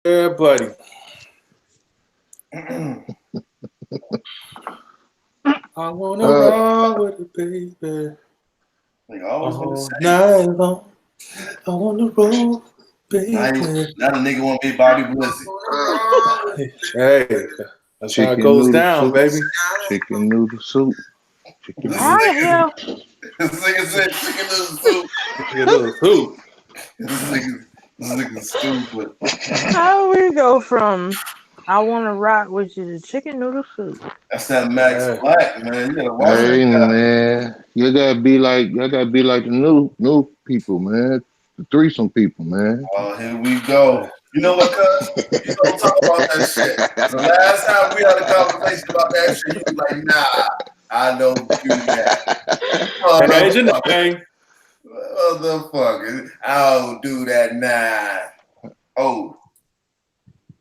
Yeah, buddy. I wanna ride with it, baby. Like, I always want to All say. night long. I wanna roll, Now, baby. now the nigga want to be Bobby Blizzy. Hey, that's how it Chicken goes noodle down, soup. baby. Chicken noodle soup. Chicken This noodle. How the hell? nigga said chicken noodle soup. Get a little soup. This nigga's stupid. How we go from I want to rock, which is a chicken noodle soup? That's that Max Hey. Black, man. You gotta watch Hey that guy. man, you gotta be like the new people, man. The threesome people, man. Oh, here we go. You know what, cuz? You don't talk about that shit. The last time we had a conversation about that shit, you was like, nah, I don't do that. Hey, Janae. Motherfucker. I don't do that, nah. Oh.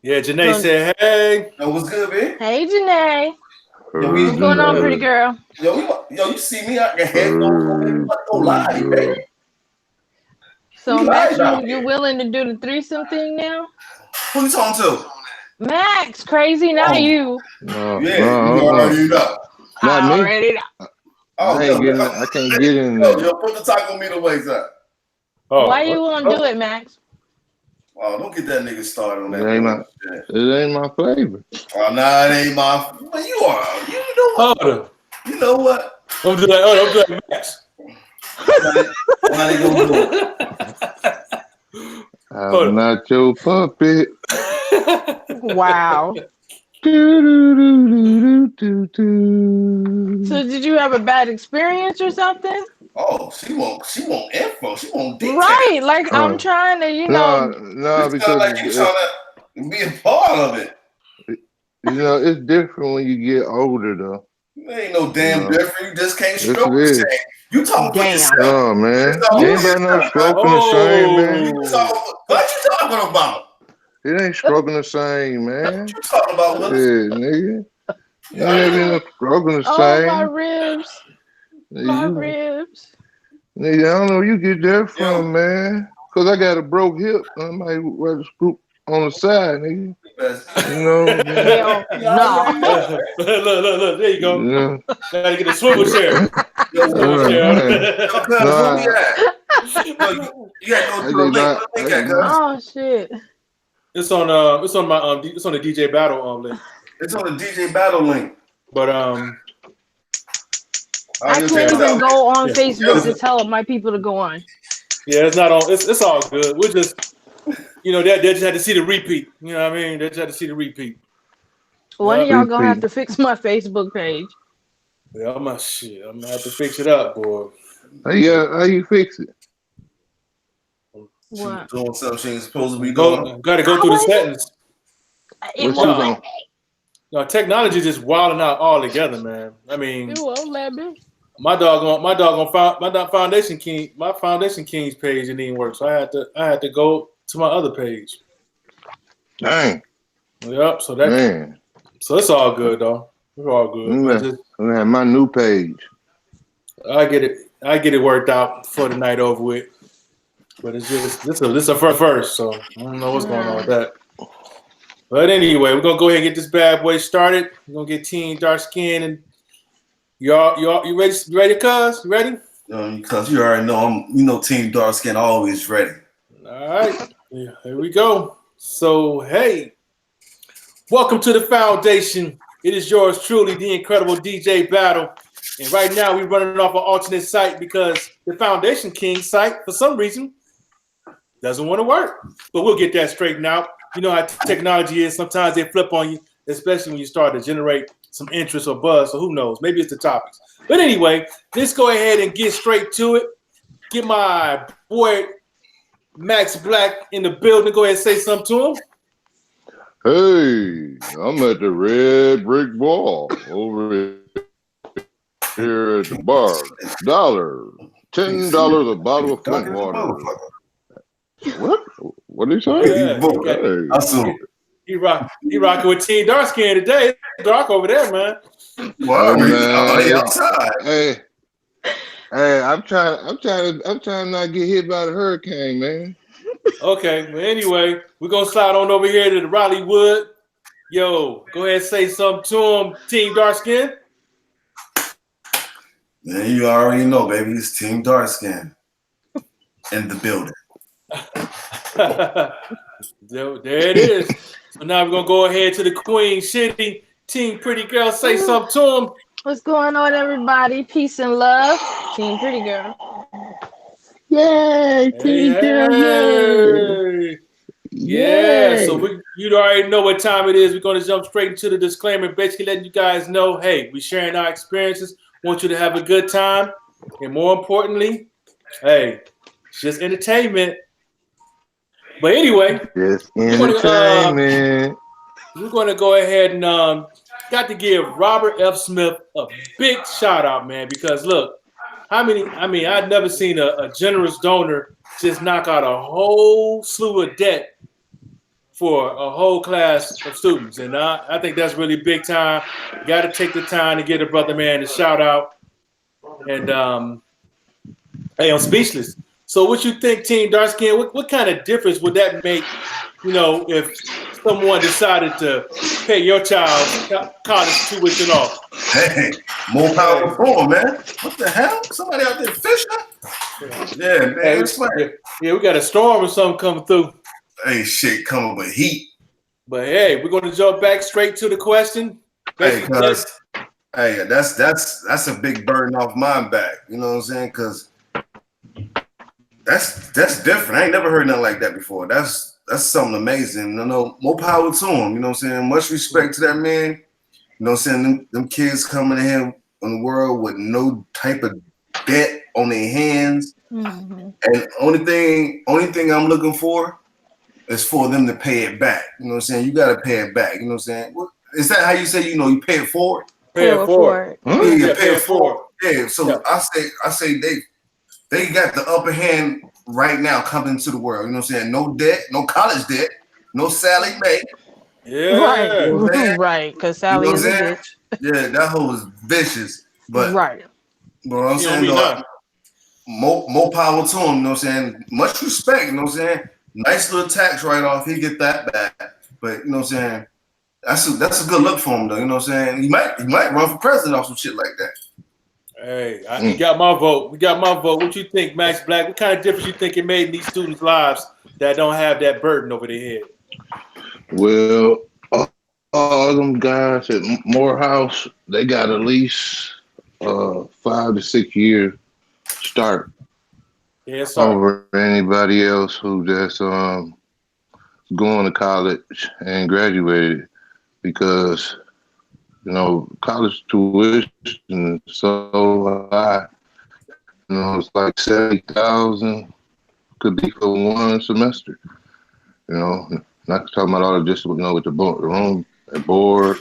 Yeah, Janae said, hey. Yo, what's good, man? Hey, Janae. Yo, What's going on, pretty girl? Yo, you see me out your headphones on, you like, go live, baby. So, You Max, live out you willing to do the threesome thing now? Who you talking to? Max, crazy, not you. No, Yeah, you already know. Not me. Already know. Oh, I can't get in there. Yo, put the taco meat away, sir. Oh, Why you want to do it, Max? Oh, don't get that nigga started on that. It ain't my flavor. Oh, nah, it ain't my. Well, you are. You know what? Hold up. You know what? I'm doing like Max. Why they gonna do it? I'm not your puppet. Wow. So did you have a bad experience or something? Oh, she won't info. She won't detail. Right, like I'm trying to, No, because like you trying to be a part of it. It's different when you get older, though. There ain't no damn different. You just can't stroke it is. the same. You talking for yourself. Oh man, ain't about no stroking the same, man. What you talking about? It ain't stroking the same, man. What you talking about, Willis? Yeah, nigga. You ain't no stroking the same. Oh, my ribs. My ribs. Nigga, I don't know where you get that from, man. Cause I got a broke hip. I might wear the scoop on the side, nigga. You know? No. Look, there you go. Yeah. Gotta get a swivel chair. You gotta go to the link. Oh shit. It's on the DJ Battle link. It's on the DJ Battle link. But I can't even go on Facebook to tell my people to go on. Yeah, it's not on. It's all good. We're just, they just had to see the repeat. You know what I mean? They just had to see the repeat. One of y'all gonna have to fix my Facebook page. Yeah, I'm gonna have to fix it up, boy. How you fix it? What? Doing something she ain't supposed to be doing. Got to go through the settings. No, technology just wilding out all together, man. I mean, it won't let me. My Foundation Kings page didn't even work, so I had to go to my other page. Dang. Yep. So it's all good though. It's all good. I have my new page. I get it worked out before the night over with. But it's just this is a first, so I don't know what's going on with that. But anyway, we're gonna go ahead and get this bad boy started. We're gonna get Team Dark Skin and you ready? You ready, cuz? You ready? Cuz you already know Team Dark Skin always ready. All right. Yeah, here we go. So hey, welcome to the Foundation. It is yours truly, the incredible DJ Battle. And right now we're running off an alternate site because the Foundation King site, for some reason, doesn't want to work. But we'll get that straightened out. You know how technology is. Sometimes they flip on you, especially when you start to generate some interest or buzz. So who knows? Maybe it's the topics. But anyway, let's go ahead and get straight to it. Get my boy Max Black in the building. Go ahead and say something to him. Hey, I'm at the Red Brick Wall over here at the bar. $10 a bottle of Flint water. What? What did he say? Yeah, he rocking with Team Dark Skin today. Dark over there, man. Hey, I'm trying not to get hit by the hurricane, man. Okay. Well, anyway, we're gonna slide on over here to the Riley Wood. Yo, go ahead and say something to him, Team Dark Skin. Man, you already know, baby. It's Team Dark Skin in the building. There it is. So now we're gonna go ahead to the Queen City. Team Pretty Girl, say something to him. What's going on, everybody? Peace and love. Team Pretty Girl. Yay, Team Girl, yay. Yeah, so you already know what time it is. We're going to jump straight into the disclaimer, basically letting you guys know, hey, we're sharing our experiences. Want you to have a good time. And more importantly, hey, it's just entertainment. But anyway, Just entertainment. We're going to go ahead and got to give Robert F. Smith a big shout out, man, because look, I've never seen a generous donor just knock out a whole slew of debt for a whole class of students. And I think that's really big time. Got to take the time to get a brother man a shout out. And hey, I'm speechless. So what you think, Team Dark Skin, what kind of difference would that make, if someone decided to pay your child college tuition off? Hey, more power for him, man. What the hell? Somebody out there fishing? Yeah, man. Hey, yeah, we got a storm or something coming through. Hey, shit coming with heat. But hey, we're going to jump back straight to the question. Hey, that's a big burden off my back. You know what I'm saying? Because that's different. I ain't never heard nothing like that before. That's something amazing. More power to him. You know what I'm saying? Much respect to that man. You know what I'm saying? Them kids coming to him in the world with no type of debt on their hands. Mm-hmm. And only thing I'm looking for is for them to pay it back. You know what I'm saying? You got to pay it back. You know what I'm saying? Is that how you say, you pay it forward? Pay it forward. Yeah, pay it forward. Yeah, so yeah. I say they got the upper hand right now coming into the world. You know what I'm saying? No debt, no college debt, no Sally Mae. Yeah. Right, because Sally is a bitch. Yeah, that hoe was vicious. But right. But I'm saying, more power to him, you know what I'm saying? Much respect, you know what I'm saying? Nice little tax write-off, he get that back. But you know what I'm saying? That's a good look for him though, you know what I'm saying? He might run for president off some shit like that. Hey, we got my vote. What you think, Max Black? What kind of difference you think it made in these students' lives that don't have that burden over their head? Well, all them guys at Morehouse, they got at least 5 to 6 years start over anybody else who just going to college and graduated, because college tuition is so high. It's like $70,000 could be for one semester. Not talking about all the just with the room and board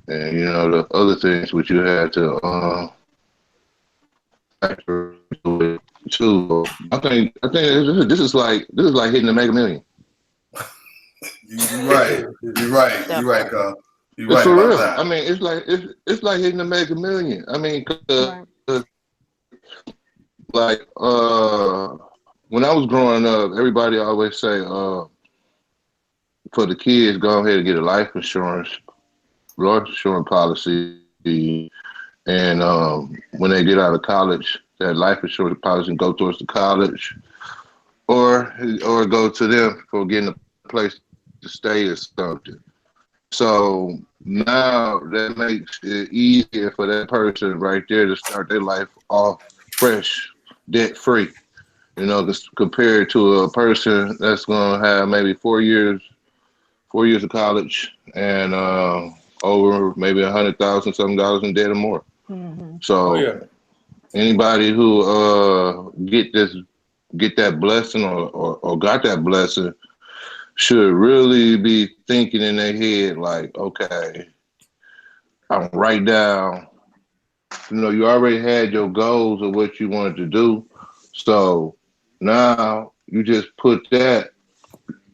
and the other things which you had to factor into it too. I think this is like hitting the Mega Million. You're right, Carl. You're right for about real. that. I mean, it's like hitting the Mega Million. I mean, when I was growing up, everybody always say, for the kids, go ahead and get a life insurance policy, and when they get out of college, that life insurance policy can go towards the college, or go to them for getting a place to stay or something. So now that makes it easier for that person right there to start their life off fresh, debt free. Compared to a person that's gonna have maybe 4 years of college and over maybe $100,000 something in debt or more. Mm-hmm. So anybody who get that blessing or got that blessing should really be thinking in their head like, okay, I'm right down. You already had your goals of what you wanted to do, so now you just put that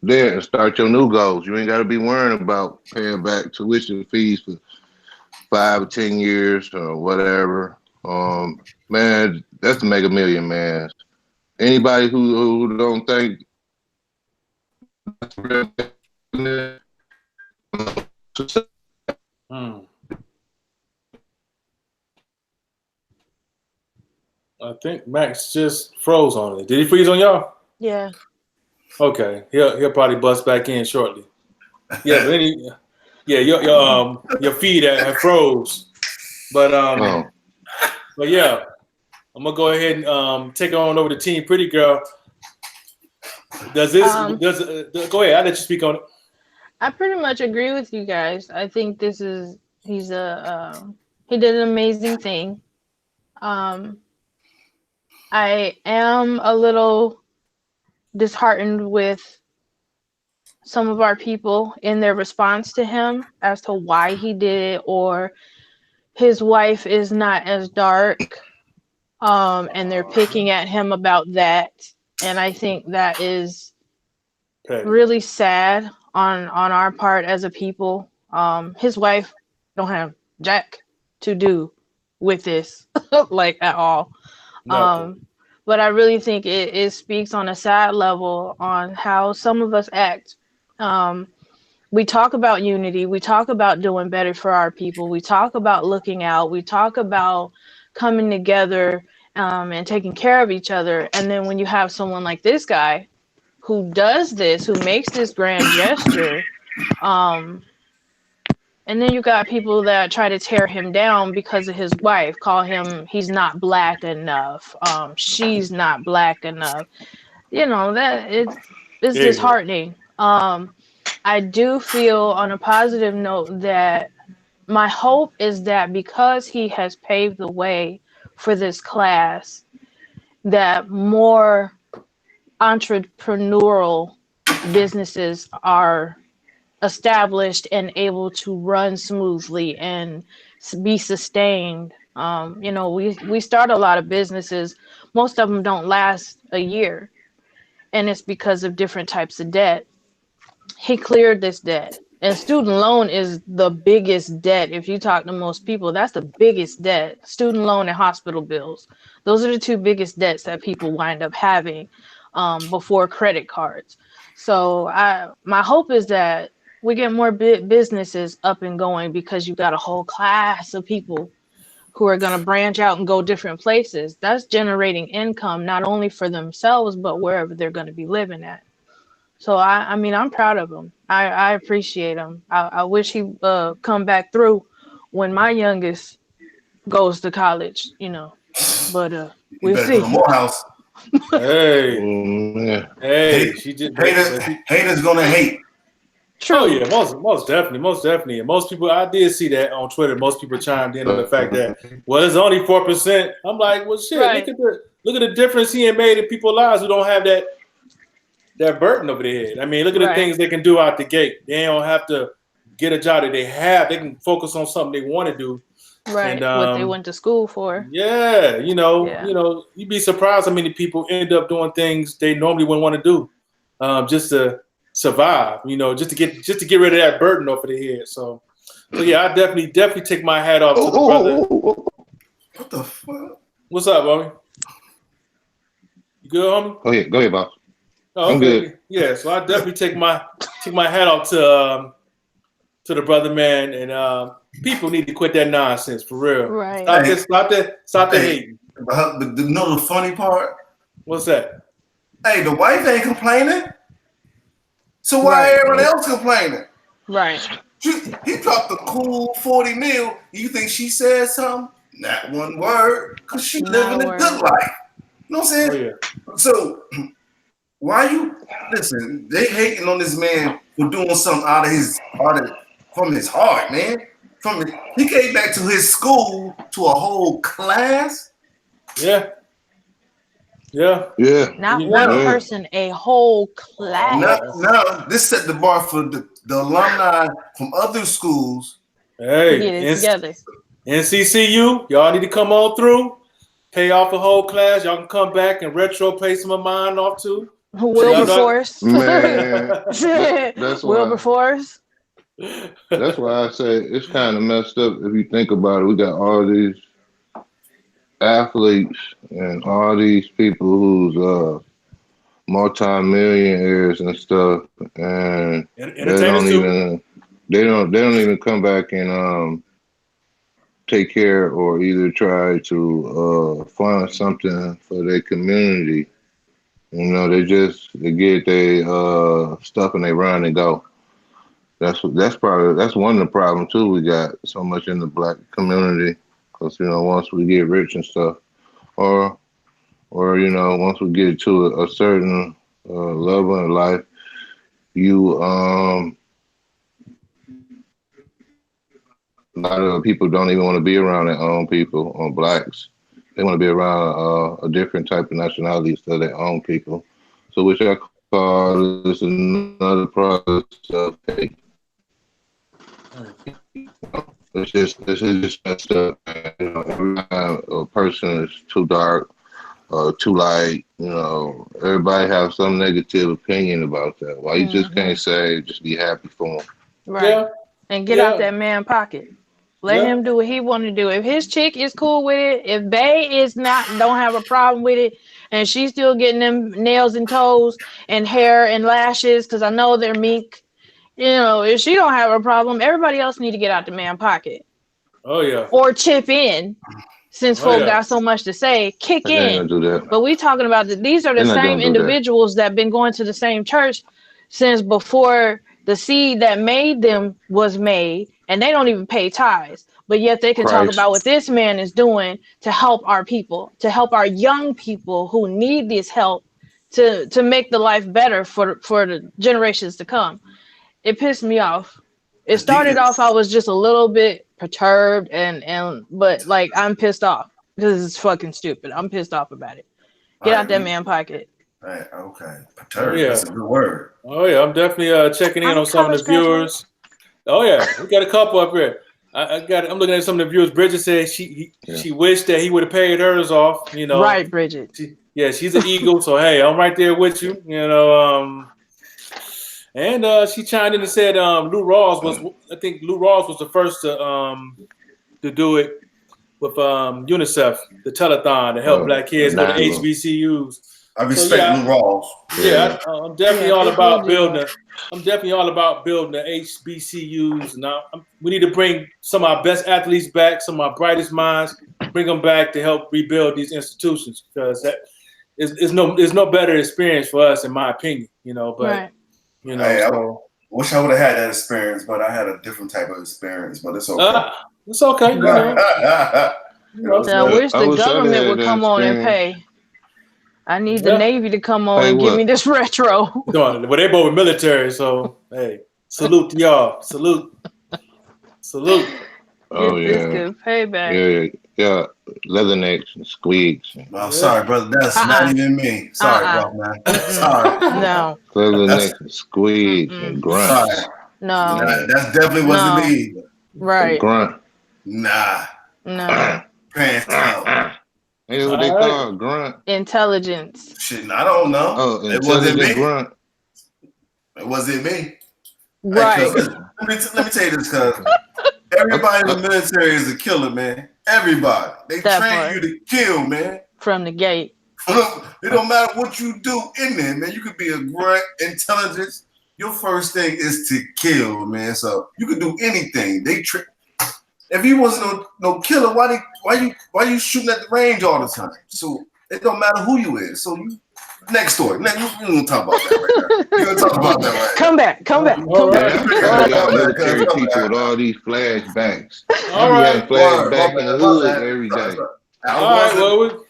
there and start your new goals. You ain't got to be worrying about paying back tuition fees for 5 or 10 years or whatever. Man, that's the Mega Million, man. anybody who don't think I think Max just froze on it. Did he freeze on y'all? Yeah. Okay, he'll probably bust back in shortly. Yeah, but your feed had froze. But but yeah, I'm gonna go ahead and take on over the team. Pretty girl. Does this? Go ahead. I'll let you speak on it. I pretty much agree with you guys. I think he did an amazing thing. I am a little disheartened with some of our people in their response to him as to why he did it, or his wife is not as dark, and they're picking at him about that. And I think that is really sad on our part as a people. His wife don't have jack to do with this, like at all. But I really think it speaks on a sad level on how some of us act. We talk about unity. We talk about doing better for our people. We talk about looking out. We talk about coming together and taking care of each other. And then when you have someone like this guy who does this, who makes this grand gesture, and then you got people that try to tear him down because of his wife, call him, he's not black enough. She's not black enough. You know, that it's disheartening. I do feel on a positive note that my hope is that because he has paved the way for this class, that more entrepreneurial businesses are established and able to run smoothly and be sustained. You know, we start a lot of businesses. Most of them don't last a year, and it's because of different types of debt. He cleared this debt, and student loan is the biggest debt. If you talk to most people, that's the biggest debt. Student loan and hospital bills. Those are the two biggest debts that people wind up having before credit cards. So my hope is that we get more businesses up and going, because you got a whole class of people who are going to branch out and go different places. That's generating income, not only for themselves, but wherever they're going to be living at. So I mean, I'm proud of him. I appreciate him. I wish he come back through when my youngest goes to college, you know, but we'll see. Morehouse. Hey, she did. Haters gonna hate. True. Oh yeah, most definitely. And most people, I did see that on Twitter. Most people chimed in on the fact that, well, it's only 4%. I'm like, well, shit. Right. Look at the difference he had made in people's lives who don't have that burden over their head. I mean, look at the things they can do out the gate. They don't have to get a job that they have. They can focus on something they want to do. Right. And, what they went to school for. Yeah. You know, you'd be surprised how many people end up doing things they normally wouldn't want to do, just to survive. You know, just to get rid of that burden off of their head. So yeah, I definitely take my hat off to the brother. What the fuck? What's up, homie? You good, homie? Go ahead, boss. Oh, okay. I'm good. Yeah, so I definitely take my hat off to the brother, man, and people need to quit that nonsense for real. Right. Stop the hating. But you know the funny part? What's that? Hey, the wife ain't complaining. So why everyone else complaining? Right. He dropped a cool 40 mil. You think she said something? Not one word, because she living a good life. You know what I'm saying? Oh, yeah. So why you listen? They hating on this man for doing something from his heart, man. He came back to his school to a whole class. Yeah. Not one person, a whole class. No, this set the bar for the alumni from other schools. Hey, get it together. NCCU, y'all need to come on through. Pay off a whole class. Y'all can come back and retro pay some of mine off too. Wilberforce. Man, that's Wilberforce. That's why I say it's kind of messed up if you think about it. We got all these athletes and all these people who's multi-millionaires and stuff, and Entertainers too. they don't even come back and take care or either try to fund something for their community. You know, they get their stuff and they run and go. That's one of the problems too. We got so much in the black community because once we get rich and stuff, or once we get to a certain level in life, you a lot of people don't even want to be around their own people or blacks. They want to be around a different type of nationality instead of their own people. So which I call this another process of hate. It's just messed up. Every time a person is too dark or too light, everybody have some negative opinion about that. Why you just can't say just be happy for them? Right. Yeah. And get out that man pocket. Let him do what he want to do. If his chick is cool with it, if Bay don't have a problem with it, and she's still getting them nails and toes and hair and lashes, because I know they're mink. If she don't have a problem, everybody else need to get out the man pocket. Oh yeah. Or chip in, since folk got so much to say. Kick in. Do that. But we talking about these are the same individuals that been going to the same church since before the seed that made them was made, and they don't even pay tithes. But yet they can talk about what this man is doing to help our people, to help our young people who need this help to make the life better for the generations to come. It pissed me off. It started off, I was just a little bit perturbed but like I'm pissed off because it's fucking stupid. I'm pissed off about it. Get out that man pocket. Right, okay. Perturbed. That's a good word. Oh yeah, I'm definitely checking in on some of the viewers. Oh yeah, we got a couple up here. I'm looking at some of the viewers. Bridget said she wished that he would have paid hers off. Right, Bridget. She's an eagle, so hey, I'm right there with you. And she chimed in and said Lou Rawls was the first to do it with UNICEF, the telethon to help black kids go to HBCUs. I respect Lou Rawls. Yeah, I'm definitely all about building. I'm definitely all about building the HBCUs. Now we need to bring some of our best athletes back, some of our brightest minds, bring them back to help rebuild these institutions because that is no better experience for us, in my opinion. But right. I wish I would have had that experience, but I had a different type of experience. But it's okay. It's okay. I wish the government would come on and pay. I need the Navy to come on and give me this retro. Well, they both military, so hey, salute to y'all. Salute. Oh yeah. This good payback. Yeah. Leathernecks and squeaks. Well, sorry, brother. That's not even me. Sorry, bro, man. Sorry. No. Leathernecks and squeaks and grunts. Sorry. No. That definitely wasn't me. Right. Grunt. Nah. No. Pants out. Hey, what they call grunt? Intelligence. Shit, I don't know. Oh, it wasn't me. Grunt. It wasn't me. Right. Let me tell you this, cuz everybody in the military is a killer, man. Everybody. They train you to kill, man. From the gate. It don't matter what you do in there, man. You could be a grunt, intelligence. Your first thing is to kill, man. So you could do anything. If he wasn't no killer, why you shooting at the range all the time? So it don't matter who you is. So next story. We're gonna talk about that right now. We're gonna talk about that right now. Come back. Y'all military teacher with all these flashbacks. All right. Flashback in the hood every day. All right. Well,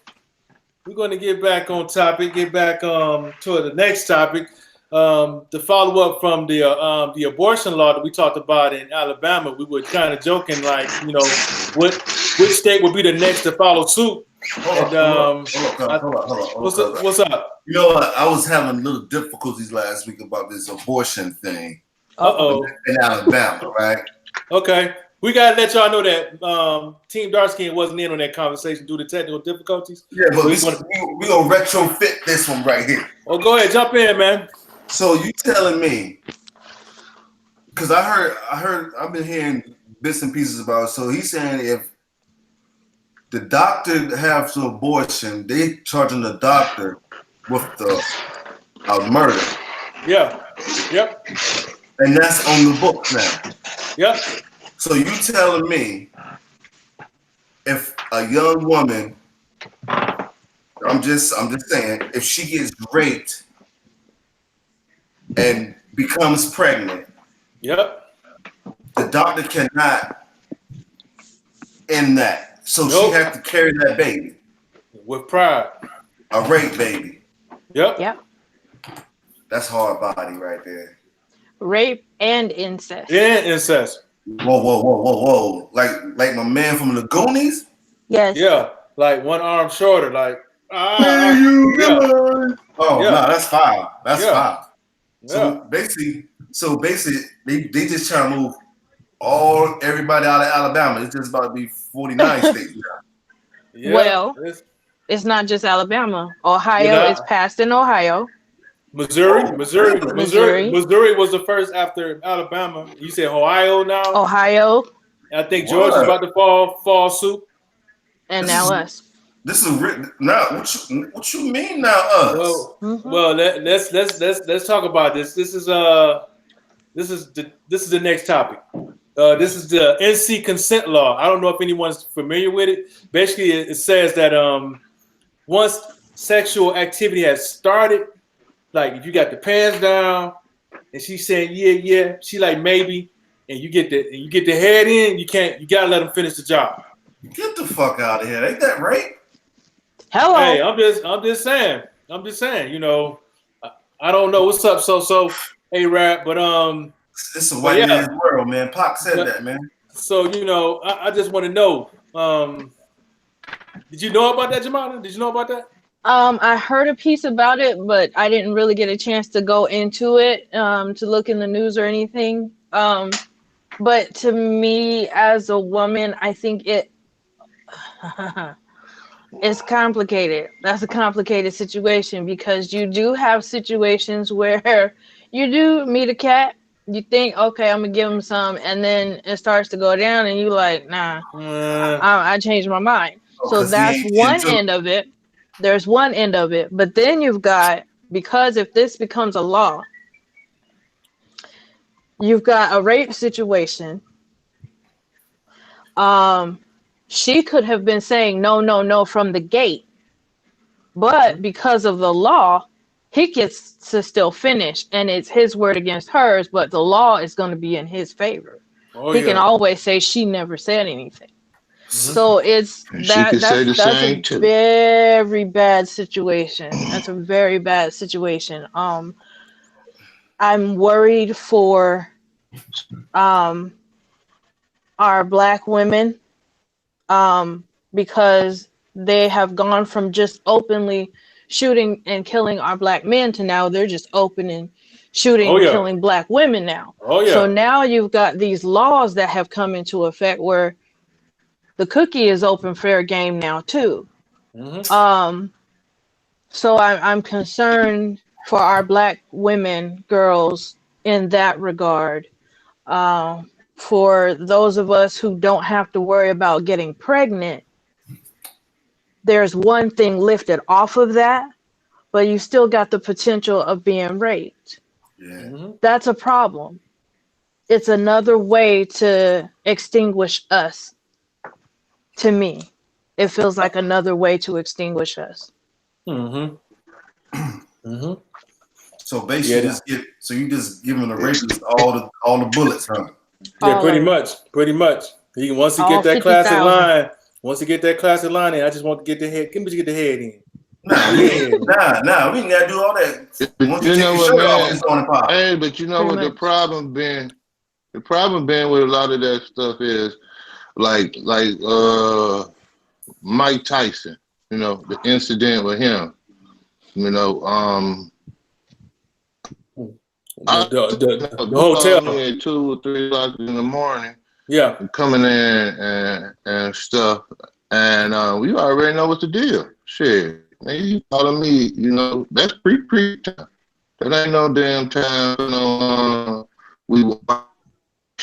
we're going to get back on topic. Get back to the next topic. To follow up from the abortion law that we talked about in Alabama, we were kind of joking, like, which state would be the next to follow suit? Hold on. What's up? You know what? I was having little difficulties last week about this abortion thing. In Alabama, right? Okay. We gotta let y'all know that Team Darkskin wasn't in on that conversation due to technical difficulties. Yeah, but we're gonna retrofit this one right here. Oh, go ahead, jump in, man. So you telling me? Because I've been hearing bits and pieces about it. So he's saying the doctor have the abortion, they charging the doctor with the murder. Yeah. Yep. And that's on the books now. Yep. So you telling me if a young woman, I'm just saying, if she gets raped and becomes pregnant, Yep. the doctor cannot end that. So she has to carry that baby. With pride. A rape baby. Yep. Yep. That's hard body right there. Rape and incest. Yeah, incest. Whoa. Like my man from the Goonies? Yes. Yeah. Like one arm shorter. Like, Oh, yeah. no, that's foul. That's foul. Yeah. So basically, they just trying to move everybody out of Alabama. It's just about to be 49 states now. Yeah. Well, it's not just Alabama. Ohio is passed in Ohio. Missouri was the first after Alabama. You say Ohio now? Ohio. I think Georgia's about to fall suit. And now us. This is now. What you mean now us? Well, let's talk about this. This is the next topic. This is the NC consent law. I don't know if anyone's familiar with it. Basically, it says that once sexual activity has started, like if you got the pants down and she's saying yeah, she like maybe, and you get the head in, you gotta let them finish the job. Get the fuck out of here! Ain't that rape? Hello. Hey, I'm just saying. You know, I don't know what's up. So A-Rap, but it's a white man's world, man. Pac said that, man. So you know, I just want to know. Did you know about that, Jamala? Did you know about that? I heard a piece about it, but I didn't really get a chance to go into it, to look in the news or anything. But to me, as a woman, I think it's complicated. That's a complicated situation because you do have situations where you do meet a cat, you think, okay, I'm gonna give him some, and then it starts to go down, and you like, nah, I changed my mind. So that's one end of it. There's one end of it, but then you've got, because if this becomes a law, you've got a rape situation. She could have been saying no from the gate, but because of the law, he gets to still finish, and it's his word against hers, but the law is going to be in his favor. He can always say she never said anything. So that's a very bad situation. That's a very bad situation. I'm worried for our Black women, because they have gone from just openly shooting and killing our Black men to now they're just open and shooting and killing Black women now. So now you've got these laws that have come into effect where the cookie is open fair game now too. So I'm concerned for our Black women, girls, in that regard. For those of us who don't have to worry about getting pregnant, there's one thing lifted off of that, but you still got the potential of being raped. That's a problem. It's another way to extinguish us. To me, it feels like another way to extinguish us. So basically, you just giving the rapist all the bullets, huh? Yeah, pretty much. Once he get that classic line in, I just want to get the head. Can we get the head in? Nah, we ain't gotta do all that. Once you know what, man? It's on the pop. Hey, but you know what the problem been? The problem been with a lot of that stuff is like Mike Tyson. You know, the incident with him. You know, the hotel at 2 or 3 o'clock in the morning. Yeah, coming in and stuff, and we already know what's the deal. Shit, man, you calling me? You know, that's pre time. That ain't no damn time. You know, we wash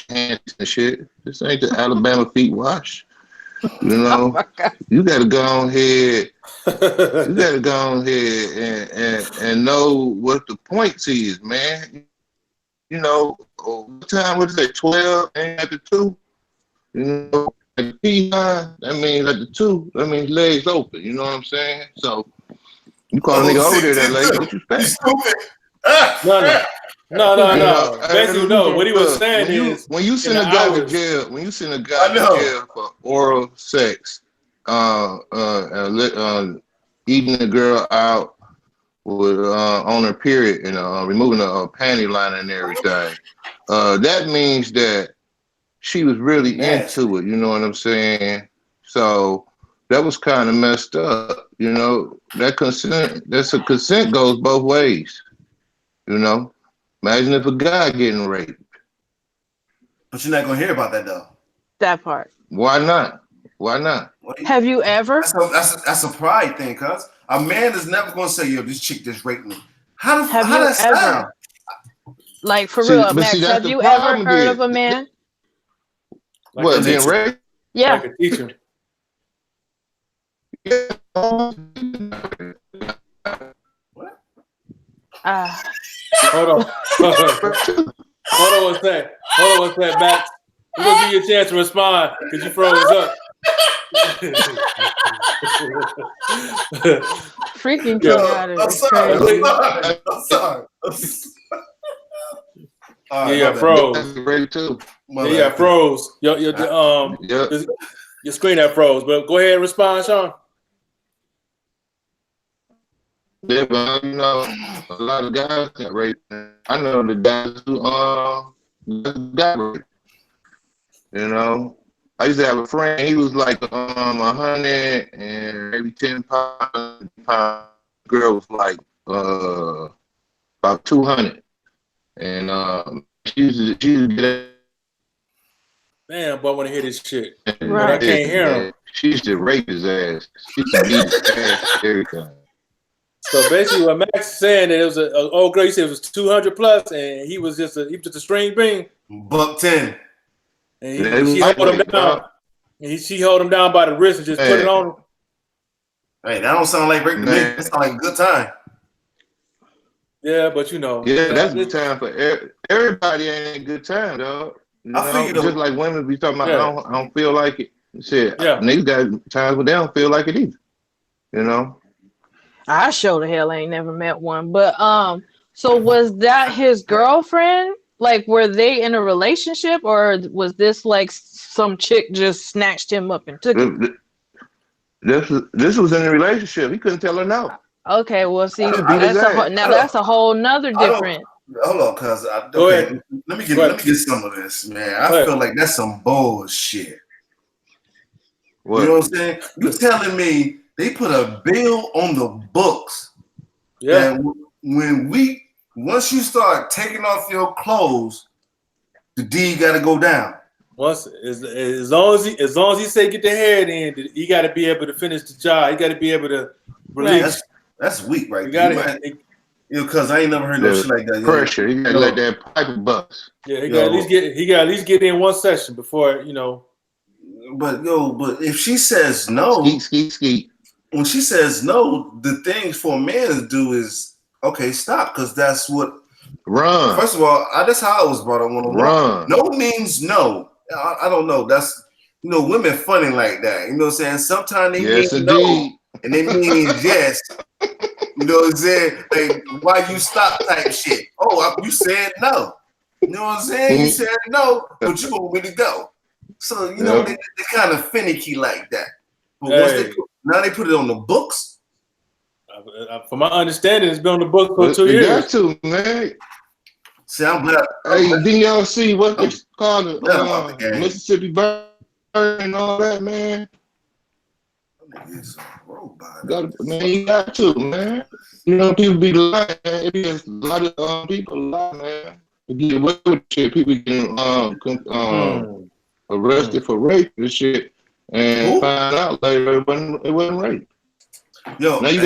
hands and shit. This ain't the Alabama feet wash. You know, my God. you gotta go ahead. You gotta go ahead and know what the points is, man. You know, what time was it? 12 and at the 2. You know, at the P9, that means at the 2, that means legs open. You know what I'm saying? So you call a nigga over there that late, what you You expect? stupid. No. You know, Basically, no. What he was look, saying is, when you send in a the guy to hours. jail, when you send a guy to jail for oral sex, eating the girl out with on her period and removing a panty liner and everything, that means that she was really into it. You know what I'm saying? So that was kind of messed up. You know, that consent goes both ways. You know, imagine if a guy getting raped. But you're not gonna hear about that though. That part. Why not? Why not? Have you ever? That's a pride thing, cuz a man is never gonna say, "Yo, this chick just raped me." How Have that you ever? sound? Like for See, real, but Max, see, that's have the you ever problem heard there. of a man? Like What, a being teacher. raped? Yeah. Like a teacher. Hold on. Hold on one sec. Max. We're gonna give you a chance to respond because you froze up. Freaking Yeah. kindergarten I'm is sorry. crazy. I'm sorry. All right, Yeah, my bad. froze. That's rape too. My Yeah, bad. froze. Yep. Your screen that froze. But go ahead and respond, Sean. Yeah, but you know, a lot of guys get raped. I know the guys who got raped. You know, I used to have a friend. He was like 100 and maybe 10 pounds. Girl was like about 200, and she used to get Damn, boy, I want to hear this shit. Right. But I can't hear him. She used to rape his ass. She used to beat his ass every time. So basically, what Max is saying that it was a old girl. You said it was 200 plus, and he was just a string bean, $110. and she held him down. And she held him down by the wrist and just put it on him. Hey, that don't sound like rape to me. That sound like a good time. Yeah, but you know. Yeah, that's a good time for everybody. Ain't a good time, dog. You know, I feel just like women be talking about. Yeah. I don't feel like it. Shit, Yeah. niggas got times when they don't feel like it either. You know. I sure the hell ain't never met one. But so was that his girlfriend? Like, were they in a relationship, or was this like some chick just snatched him up and took him? This was in a relationship. He couldn't tell her no. Okay, well, see, beat his ass. that's a whole nother different. Hold on, cuz. Go Okay, ahead. let me Go get ahead. some of this, man. Go I ahead. feel like that's some bullshit. What? You know what I'm saying? You telling me they put a bill on the books Yeah. that once you start taking off your clothes, the deed got to go down. Once as long as he say get the head in, he got to be able to finish the job. He got to be able to release. That's weak, right? You there. got to. Because I ain't never heard no shit like that. Pressure. He gotta let that pipe bust. Yeah, he got at least get in one session before you know. But if she says no, Skeet. when she says no, the thing for a man to do is okay, stop, because that's what. Run. First of all, that's how I was brought up. Run. No means no. I don't know. That's women funny like that. You know what I'm saying? Sometimes they mean no, and they mean yes. You know what I'm saying? Like, why you stop type shit. Oh, you said no. You know what I'm saying? You said no, but you want me to go. So, they kind of finicky like that. But once they put it on the books. From my understanding, it's been on the book for 2 years. Got to, man. See, I'm glad. Hey, didn't y'all see what they called it? Mississippi Burn and all that, man? Man, you got to, man. People be lying, man. It be a lot of people lying, man. To get away with shit, people getting arrested for rape and shit, and find out later it wasn't rape. Yo, now you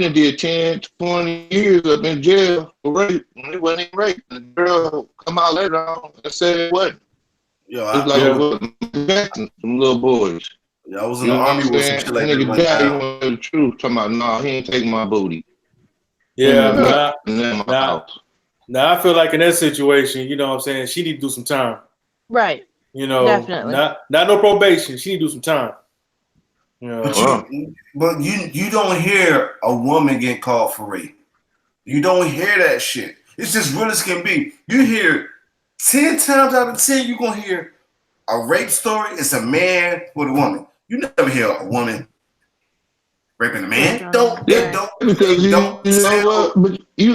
done did 10, 20 years up in jail for rape, and it wasn't even rape. And the girl come out later on and said it wasn't. Yo, it's like some little boys. Yeah, I was in You the know what army I'm with some saying? shit like That that. nigga Like died, he that. wanted the truth. Talking about, nah, he ain't taking my booty. Yeah, In my house. now I feel like in that situation, you know what I'm saying, she need to do some time. Right. You know, Definitely. not no probation. She need to do some time. You know, But you don't hear a woman get called for rape. You don't hear that shit. It's just real as can be. You hear 10 times out of 10, you're gonna hear a rape story. It's a man with a woman. You never hear a woman raping a man. Don't Because you know what?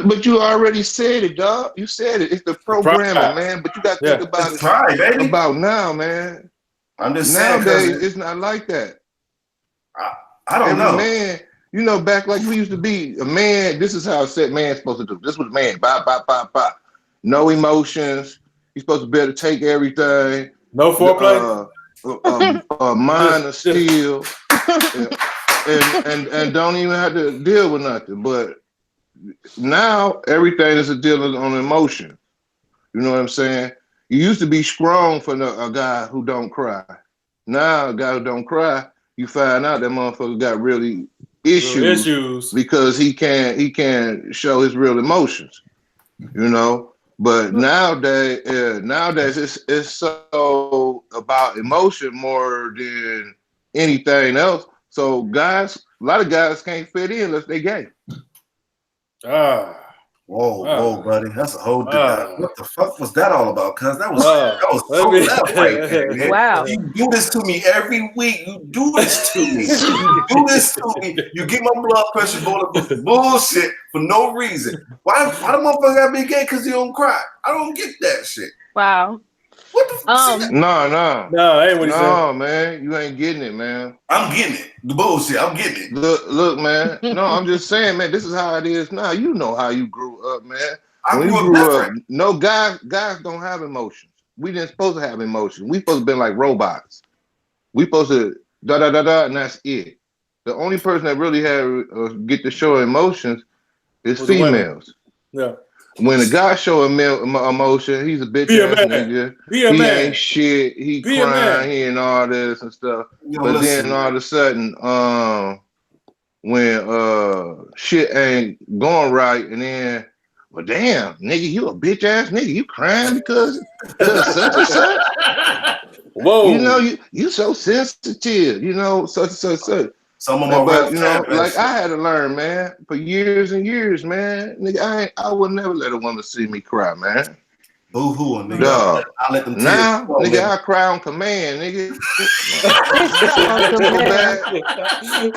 But you already said it, dog. You said it. It's the programming, man. But you got to think about it's pride, baby. About now, man. I'm just saying. Nowadays, it's not like that. I don't know. Man, you know, back like we used to be, a man, this is how a set man's supposed to do. This was man. Bop, bop, bop, bop. No emotions. He's supposed to be able to take everything. No foreplay. Mind of steel. And don't even have to deal with nothing. But now everything is a deal on emotion. You know what I'm saying? You used to be strong for a guy who don't cry. Now a guy who don't cry, you find out that motherfucker got really issues because he can't show his real emotions. You know? But nowadays it's so about emotion more than anything else. So guys, a lot of guys can't fit in unless they gay. Whoa, buddy. That's a whole different. What the fuck was that all about? Cuz that was so left right there, man. Wow. You do this to me every week. You do this to me. You do this to me. You get my blood pressure going up with bullshit for no reason. Why the motherfucker gotta be gay because he don't cry? I don't get that shit. Wow. What the fuck? No, ain't what he said. Man, you ain't getting it, man. I'm getting it. The bullshit, I'm getting it. Look, man. No, I'm just saying, man, this is how it is now. You know how you grew up, man. I grew up, no guys don't have emotions. We didn't supposed to have emotions. We supposed to be like robots. We supposed to da, and that's it. The only person that really had get to show emotions is females. Yeah. When a guy show emotion, he's a bitch ass nigga. He ain't shit. He crying. He and all this and stuff. But then all of a sudden, when shit ain't going right, and then, well, damn, nigga, you a bitch ass nigga. You crying because such and such. Whoa. You know, you so sensitive. You know, such and such. Some of but you know, like I had to learn, man, for years and years, man. Nigga, I would never let a woman see me cry, man. Boo-hoo, nigga. I let them tears. Now, nigga, I cry on command, nigga.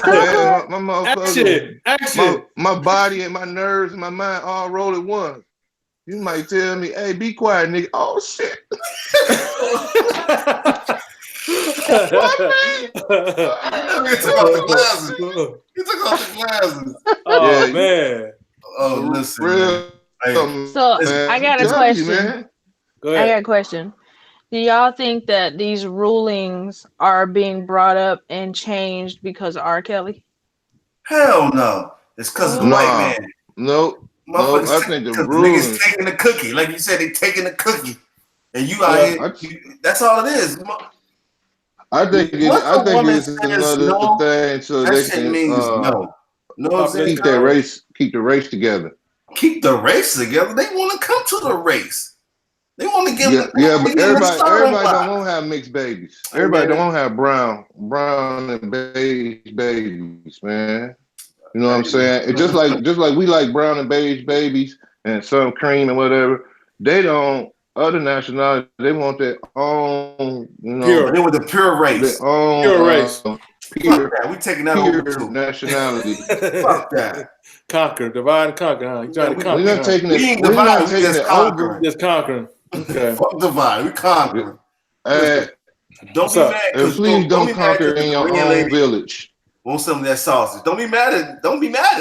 Man, my motherfucker, my body and my nerves and my mind all roll at once. You might tell me, hey, be quiet, nigga. Oh shit. What, man? He took off the glasses. Oh, yeah, man. Oh, listen. I got a question. Go ahead. I got a question. Do y'all think that these rulings are being brought up and changed because of R. Kelly? Hell no. It's because of the white man. No, I think the rulings. Niggas taking the cookie. Like you said, they taking the cookie. And you out here, that's all it is. I think it's another thing so they can keep the race together. Keep the race together. They want to come to the race. They want to get but everybody don't want to have mixed babies. Everybody don't want to have brown and beige babies, man. You know what I'm saying? It's just like we like brown and beige babies and some cream and whatever. They don't. Other nationalities, they want their own, you know. They want the pure race. Their own pure race. Fuck that. We taking that over too. Nationality. Fuck that. Conquer, divide and conquer, huh? You trying to conquer? We're not taking it. We ain't dividing, we just conquering. Just conquering. Okay. Fuck divide. We conquering. Don't be mad. Please don't conquer in your own village. Want some of that sausage. Don't be mad at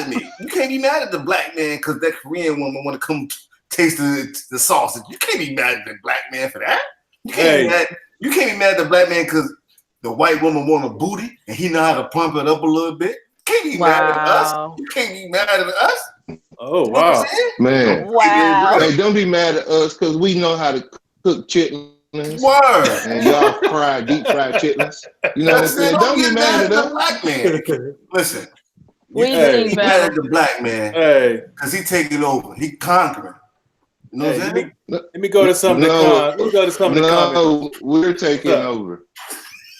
me. You can't be mad at the black man because that Korean woman want to come taste the sausage. You can't be mad at the black man for that. You can't be mad at the black man because the white woman want a booty and he know how to pump it up a little bit. You can't be mad at us. You can't be mad at us. Oh, wow. Man. Wow. Hey, don't be mad at us because we know how to cook chicken Word. and y'all fried deep fried chitlins. You know what I'm saying? Don't get mad at the us. black man. Listen, We you Hey, think get mad at better. the black man Hey, because he taking over. He conquering. You know hey, what I'm saying? let me go to some of the comments. Let me go to some of the comments. No, we're taking What's up? over.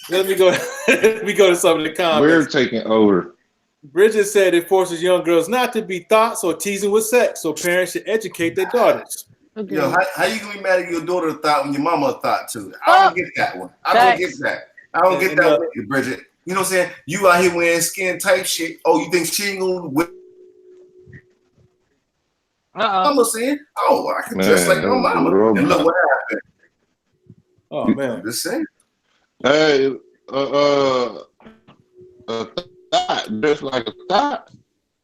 Let me go. Let me go to some of the We're comments. taking over. Bridget said it forces young girls not to be thoughts or teasing with sex, so parents should educate their daughters. Agreed. Yo, how you gonna be mad at your daughter a thought when your mama a thought too? I don't get that one. I don't get Facts. that. I don't get And, that with you, Bridget. You know what I'm saying? You out here wearing skin type shit. Oh, you think she ain't gonna wear? I'm saying, oh, I can dress like my mama. And look what happened. Oh I'm man, just saying. Hey, a thought, just like a thought.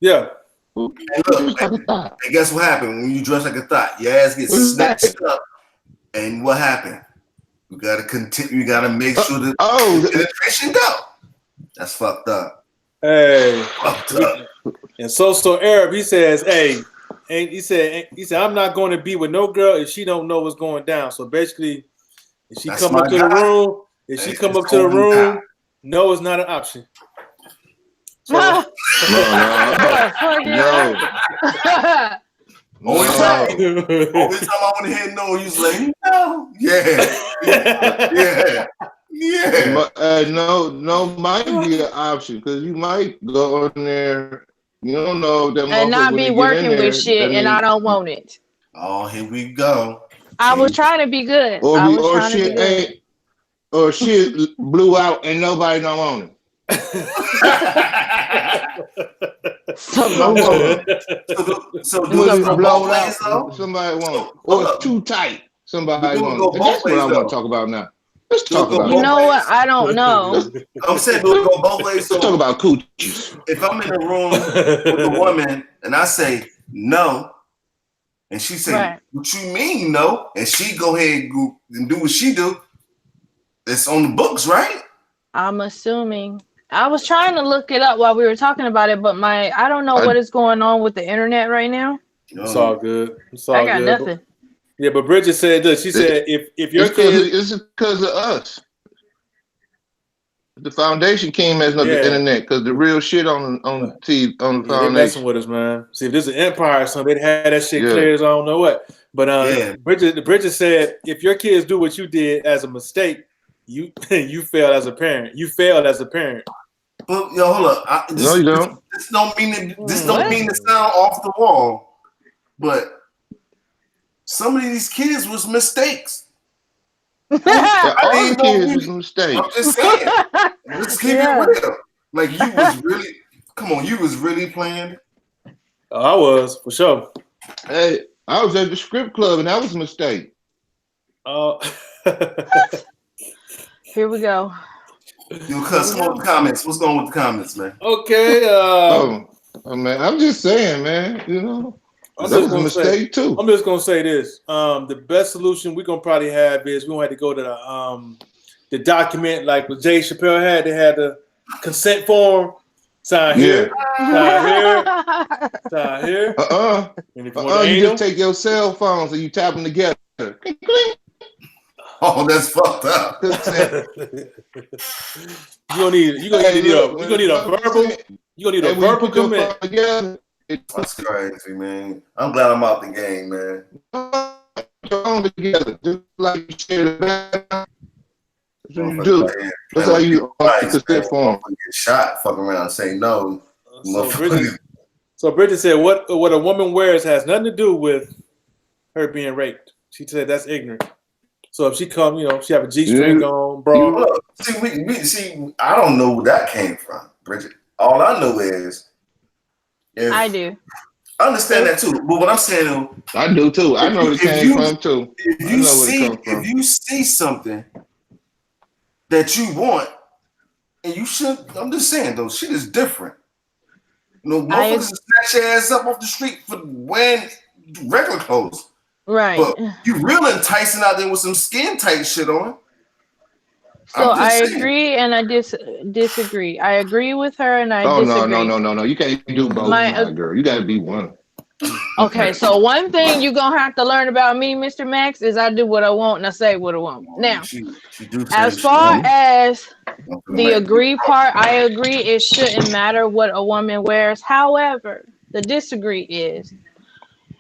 yeah. And look, Just like a thought. and guess what happened when you dress like a thought? Your ass gets snatched up. And what happened? You gotta continue. You gotta make sure that the penetration go. That's fucked up. Hey, Fucked up. and so Arab, he says, hey, and he said, I'm not going to be with no girl if she don't know what's going down. So basically, if she That's come my up to the guy. room, if she It's come up to the going room, down. no is not an option. So, No. Only No. time I want to hear no, he's like, no. Yeah. No might be an option because you might go in there. You don't know that And not be working with shit, and I don't want. want it. Oh, here we go. I was trying to be good. Or shit blew out and nobody don't want it. So do it go both ways though? Somebody want it. Or it's too tight. Somebody want it. And that's what I want to talk about now. Let's talk about it. You know what? I don't know. I'm saying do it go both ways. Let's talk about coochies. If I'm in a room with a woman and I say no, and she say, Right. what you mean no? And she go ahead and do what she do, it's on the books, right? I'm assuming. I was trying to look it up while we were talking about it, but I don't know what is going on with the internet right now. It's all good. It's all I got good. nothing. Yeah, but Bridget said this. She said, if your kid, it's because of us. The foundation came as the internet because the real shit on the they foundation. messing with us, man. See, if this is an empire, so they'd had that shit clear as I don't know what. But Bridget said, if your kids do what you did as a mistake, you failed as a parent. You failed as a parent. But yo, hold up. No, you don't. This don't mean to sound off the wall, but some of these kids was mistakes. All the kids was mistakes. I'm just saying. Let's keep it real. Like you was really, come on, you was really playing. I was for sure. Hey, I was at the script club and that was a mistake. Oh. Here we go. Yo, cuz, come on with the comments. What's going on with the comments, man? Okay. Man, I'm just saying, man. You know, that was a mistake too. I'm just gonna say this: the best solution we're gonna probably have is we gonna have to go to the document like what Jay Chappelle had. They had the consent form. Sign here. Sign here. Sign here. You just take your cell phones and you tap them together. Oh, that's fucked up. You're gonna need a verbal commit. That's crazy, man. I'm glad I'm out the game, man. Together, just like you share the you do. That's how you consent form. Get shot, fucking around, and say no. So Bridget said, "What a woman wears has nothing to do with her being raped." She said that's ignorant. So if she come, she have a G-string on, bro. See, I don't know where that came from, Bridget. All I know is, I do. I understand that too. But what I'm saying, I do too. I know where it came from too. If you see something that you want, and you should, I'm just saying though, shit is different. Motherfuckers snatch your ass up off the street for wearing regular clothes. Right. But you real enticing out there with some skin tight shit on. So I agree and I disagree. I agree with her and I disagree. No. You can't do both, my girl. You got to be one. Okay, so one thing you're gonna have to learn about me, Mr. Max, is I do what I want and I say what I want. Now, she do say as she far want- as I'm the like, agree part, I agree it shouldn't matter what a woman wears. However, the disagree is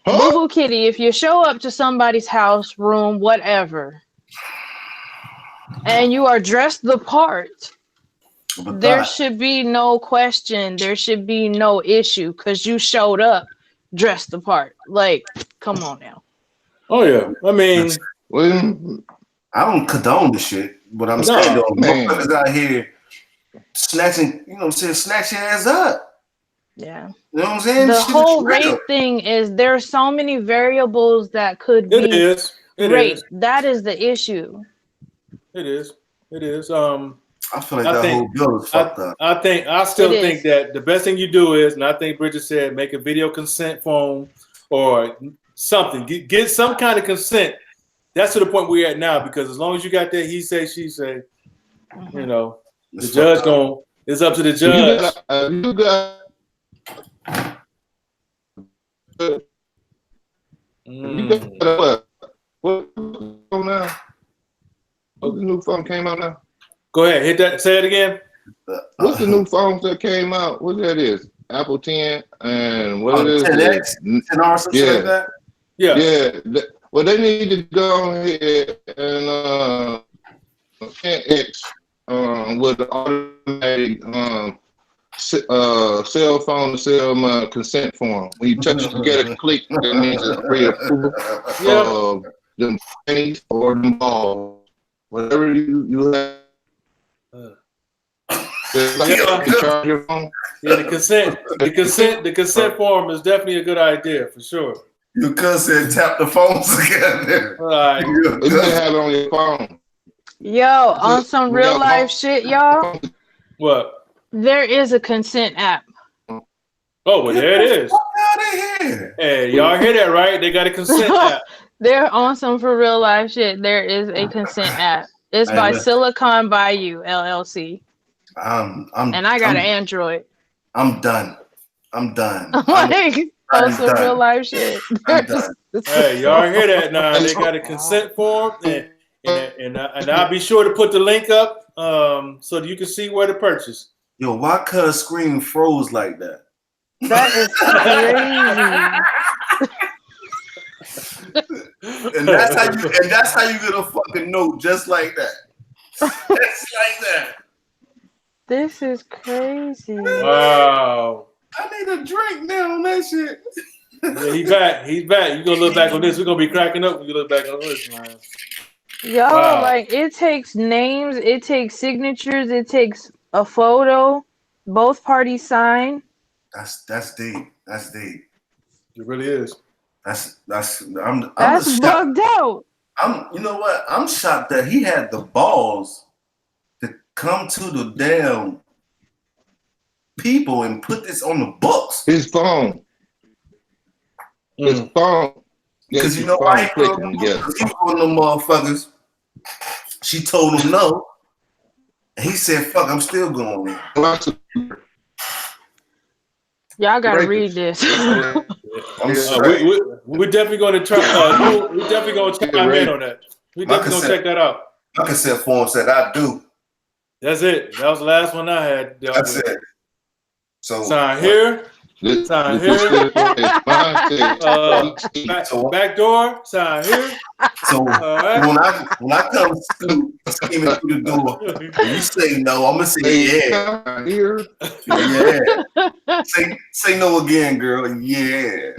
Boo Boo Kitty, if you show up to somebody's house, room, whatever, and you are dressed the part, but there that- should be no question. There should be no issue because you showed up dressed the part. Like, come on now. Oh yeah. I mean, Well, I don't condone the shit, but I'm No, saying though, man. motherfuckers out here snatching, you know what I'm saying, snatch your ass up. Yeah. You know what I'm saying? The Shit is whole real. rape thing is there's so many variables that could it be is. It rape. is. That is the issue. It is. It is. I feel like I that think- whole bill is fucked up. I still It think is. that the best thing you do is, and I think Bridget said, make a video consent form or something. Get some kind of consent. That's to the point we're at now, because as long as you got that he say, she say, you know, the It's judge fucked up. it's up to the you judge. got Mm. what phone now? What the new phone came out now? Go ahead, hit that. Say it again. What's the new phones that came out? What that is? Apple 10 and what Oh, it is? 10X? 10R, some shit Yeah. like that? Yeah. Yeah. Well, they need to go ahead and 10X with the automatic cell phone to cell consent form. When you touch it, you get a click. That means it's pre-approval Yeah. of them pennies or them balls. Whatever you have. Just like Yeah. you charge your phone. Yeah, the consent form is definitely a good idea for sure. Your cousin said tap the phones together. All right. Your You can cousin- have it on your phone. Yo, on some real life shit, y'all, What? there is a consent app. Oh, well, there it is. Fuck out of here. Hey, y'all hear that, right? They got a consent app. They're on some for real life shit. There is a consent app. It's Hey, by listen. Silicon Bayou LLC, I'm and I got an Android. I'm done. I'm done. Like I'm on some done. real life shit. I'm done. Hey, y'all hear that now? They got a consent form, and I'll be sure to put the link up so that you can see where to purchase. Yo, why cuz screen froze like that? That is crazy. And that's how you get a fucking note just like that. Just like that. This is crazy. Wow. I need a drink now on that shit. Yeah, he's back. He's back. You're gonna look back on this. We're gonna be cracking up when you look back on this, man. Yo, Wow. like it takes names, it takes signatures, it takes a photo, both parties sign. That's deep. That's deep. It really is. I'm That's just shocked. bugged out. You know what? I'm shocked that he had the balls to come to the damn people and put this on the books. His phone. His phone. Because Yes, you know his why phone he clicking together. Because he was one of them motherfuckers. She told him no. And he said, fuck, I'm still going. Y'all gotta Break read this. I'm Yeah. straight. We're definitely gonna try. We're definitely gonna chime in on that. We're definitely gonna check that out. My consent form said I do. That's it. That was the last one I had. dealt That's with. it. So Sign here. Sign here. Back door. Sign here. So All right. when I come scheming through the door, and you say no, I'm gonna say yeah. Here. Yeah. Say no again, girl. Yeah.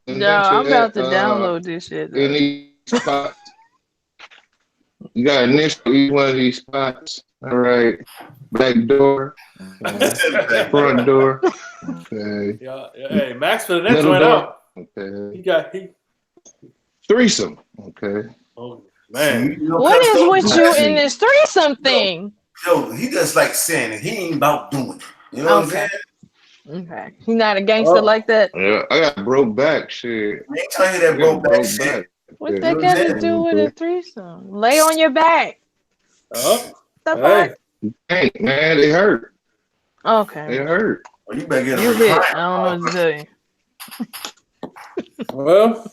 Yo, I'm about to download this shit. though. Any spots. You got initial each one of these spots. All right. Back door. Okay. Front door. Okay. Yeah. Hey, Max for the next Middle one door. out. Okay. He. Threesome. Okay. Oh man. You know, What cuz is don't with do you that. in this threesome thing? Yo, he just like saying it. He ain't about doing it. You know what I'm Okay. saying? Okay. He not a gangster Oh. like that. Yeah, I got broke back. Shit. I ain't trying to hear that broke back shit. What Yeah. that got to do with a threesome? Lay on your back. Oh, The hey. fuck? Hey, man, they hurt. They Okay. hurt. Well, you better get You a hit. recliner. I don't know what to tell you. Well,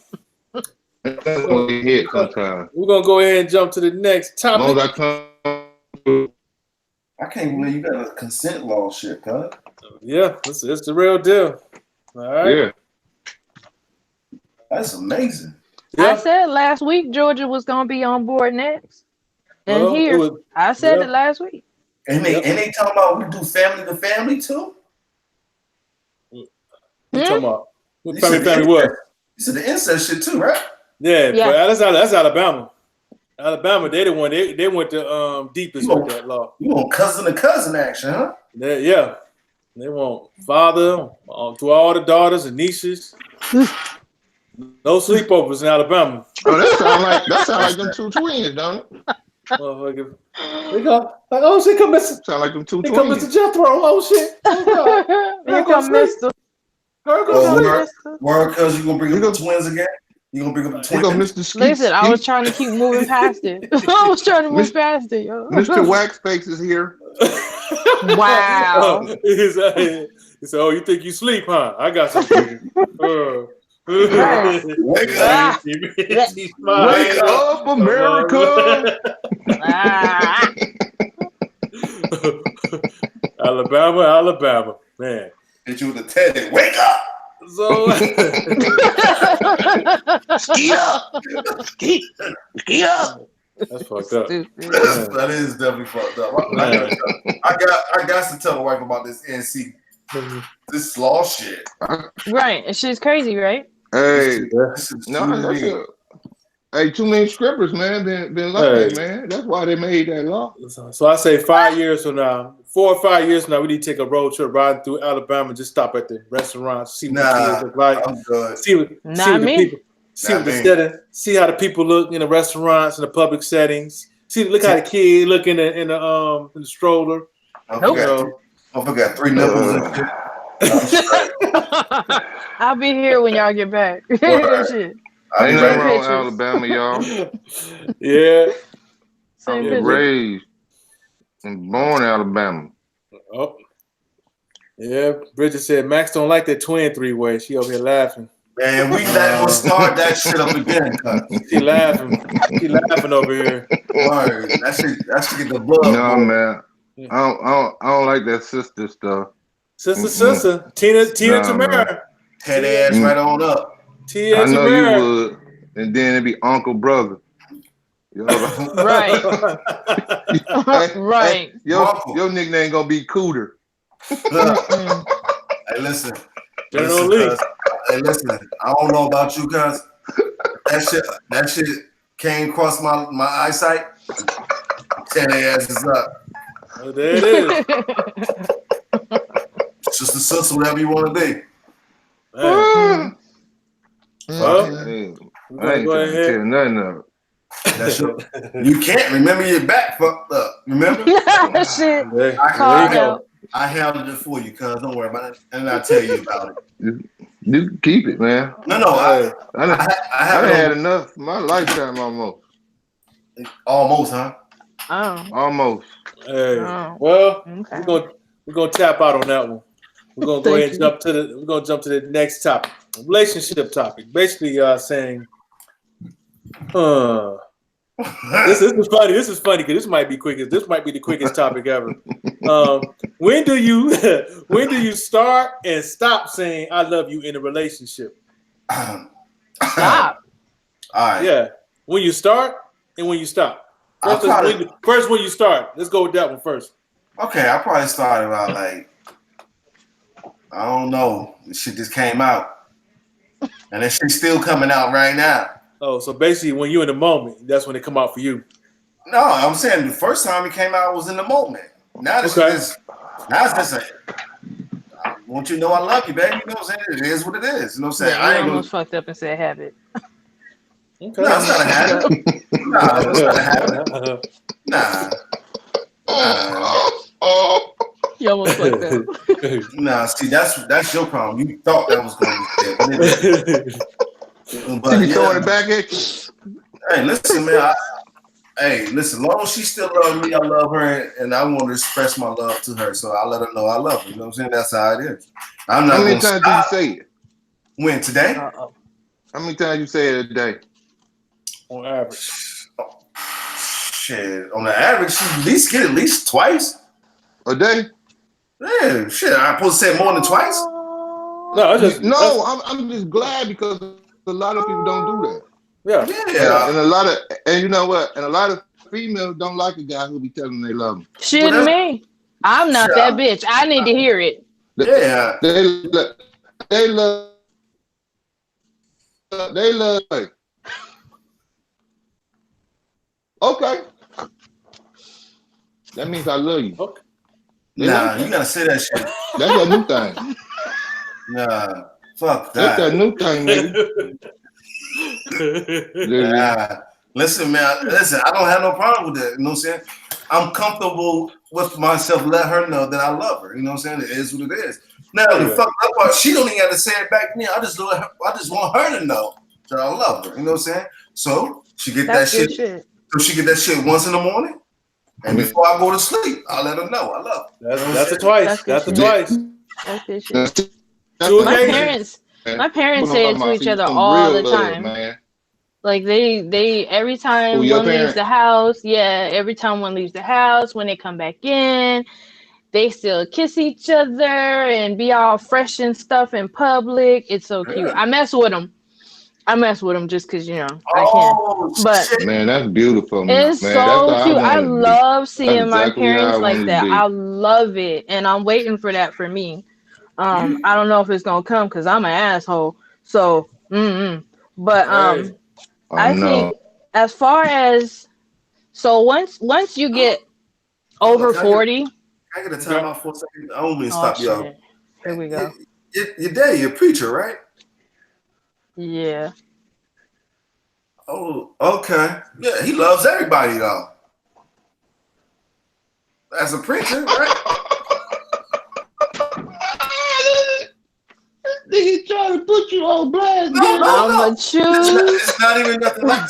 That's what we hit sometimes. we're gonna go ahead and jump to the next As long topic. as I come. I can't believe you got a consent law shit, cuz. Yeah, it's the real deal. All right. Yeah. That's amazing. I Yeah. said last week Georgia was gonna be on board next. And Well, here, it was, I said yeah. it last week. And they Yep. and they talking about we do family to family too. what you talking about? What You family said family the what? incest- You said the incest shit too, right? Yeah, Yeah. but that's Alabama. Alabama, they the one they went the deepest with that law. You want cousin to cousin action, huh? Yeah, they want father to all the daughters and nieces. No sleepovers in Alabama. Oh, that sound like them two twins, don't it? Motherfucker. They go like, oh shit, come Mr. Sound like them two Here come twins. Mr. Jethro. Oh shit. Oh, God. Here come Mister. Her go Oh, sleep. word, Mister. word, cuz you gonna bring You up go- the twins again? You gonna bring up the Here go twins? Mr. Skeet. Listen, I was trying to keep moving past it. I was trying to move Mis- past it, yo. Mr. Waxface is here. Wow. He said, oh, you think you sleep, huh? I got something. Right. Wake Ah. She's smiling. Wake up, America! Ah. Alabama, man. Hit you with the Teddy. Wake up! So Ski up! Ski up! that's fucked up. Stupid. That is definitely fucked up. I got to tell my wife about this NC, this law shit. Right. And she's crazy, right? Hey, This is no, too that's big. a. Hey, too many scrippers, man. Been lucky, Hey. man. That's why they made that law. So I say 5 years from now, 4 or 5 years from now, we need to take a road trip riding through Alabama. Just stop at the restaurants, see what the Nah, kids look like, I'm good. see what Not the me. people, see Not what the me. setting, see how the people look in the restaurants and the public settings. Look how the kid look in the stroller. I Nope. forgot 3 nipples and shit. I'm straight. I'll be here when y'all get back. Word. Shit. I'll be Ain't right nothing back. wrong with Pictures. Alabama, y'all. Yeah. Same I was Yeah, picture. raised and born in Alabama. Oh. Yeah. Bridget said Max don't like that twin 3-way. She over here laughing. Man, we not gonna start that shit up again, cuz. She laughing. She laughing over here. Word. That shit get the blood. No, boiling. man. I don't like that sister stuff. Sister. Tina Nah, Tamara. Head ass right on up. Tia I know Tamara. you would. And then it'd be uncle brother. Yo, Right. hey, Right. hey, your Uncle. nickname gonna be Cooter. Mm-mm. Hey, listen. General Listen, Lee. cuz. Hey, listen. I don't know about you, cuz. That shit came across my eyesight. Tear their asses up. Oh, there it is. Just a sister, whatever you want to be. Man, Well, Hey, we're I gonna ain't go trying to ahead. tell nothing of it. That's your, you can't remember your back fucked up. Remember? Shit. There you Called go. out. I handled it for you, cuz. Don't worry about it. And I'll tell you about it. You can keep it, man. No, Hey, I done I have had it enough. My lifetime almost. almost, huh? Oh. Almost. hey. Oh. Well, Okay. we're gonna tap out on that one. We're gonna go Thank ahead and you. jump to the next topic. Relationship topic. Basically saying this is funny. This is funny because this might be the quickest topic ever. When do you start and stop saying I love you in a relationship? Stop. All right. Yeah. When you start and when you stop. I probably, First when you start. Let's go with that one first. okay, I probably started about like, I don't know. This shit just came out. And that shit's still coming out right now. Oh, so basically when you're in the moment, that's when it come out for you. No, I'm saying the first time it came out was in the moment. Now it's Okay. just I want you to know I love you, baby. You know what I'm saying? It is what it is. You know what I'm saying? Yeah, I you ain't almost fucked up and said habit. Okay. No, it's not a habit. Nah, it's not a habit. Nah. You almost fucked up. Nah, see, that's your problem. You thought that was going to be there. You But be throwing yeah. it back at you. Hey, listen, man. Listen, long as she still loves me, I love her, and I want to express my love to her. So I let her know I love her. You know what I'm saying? That's how it is. I'm not How many going to times do you stop. say it? When today? Uh-oh. How many times you say it a day? On average. Shit, on the average, she at least get at least twice. A day? Yeah, shit. I'm supposed to say more than twice. No, it's just I'm just glad because a lot of people don't do that. yeah. Yeah. And a lot of, and you know what? And a lot of females don't like a guy who be telling them they love them. Shitting me. I'm not that bitch. I need to hear it. Yeah. They love. Okay. That means I love you. Okay. Nah, you gotta say that shit. That's a new thing. Nah, fuck That's that. a new thing, nigga. Nah. Listen, man. Listen, I don't have no problem with that. You know what I'm saying? I'm comfortable with myself. Let her know that I love her. You know what I'm saying? It is what it is. Now, the fuck up part, she don't even have to say it back to me. I just want her to know that I love her. You know what I'm saying? So she get That's that good shit. So she get that shit once in the morning, and before I go to sleep, I'll let her know I love her. That's a twice. That's a twice. That's good shit. Two My occasions. parents say it to each other all the time. Man. Like they every time Who, your one leaves parents? the house, every time one leaves the house, when they come back in, they still kiss each other and be all fresh and stuff in public. It's so cute. I mess with them. Just because, I can. But shit. Man, that's beautiful, man. it's That's so how cute. I wanna be. love seeing That's my exactly how parents I like wanna that. be. I love it. And I'm waiting for that for me. I don't know if it's gonna come because I'm an asshole. So, but I think as far as once you get over 40. I get a time out for a second. I don't mean to stop y'all. Shit. Here we go. Your daddy, you're a preacher, right? Yeah. Oh, okay. Yeah, he loves everybody though. As a preacher, right? Nigga trying to put you on blast. I'm a choose. It's not even nothing like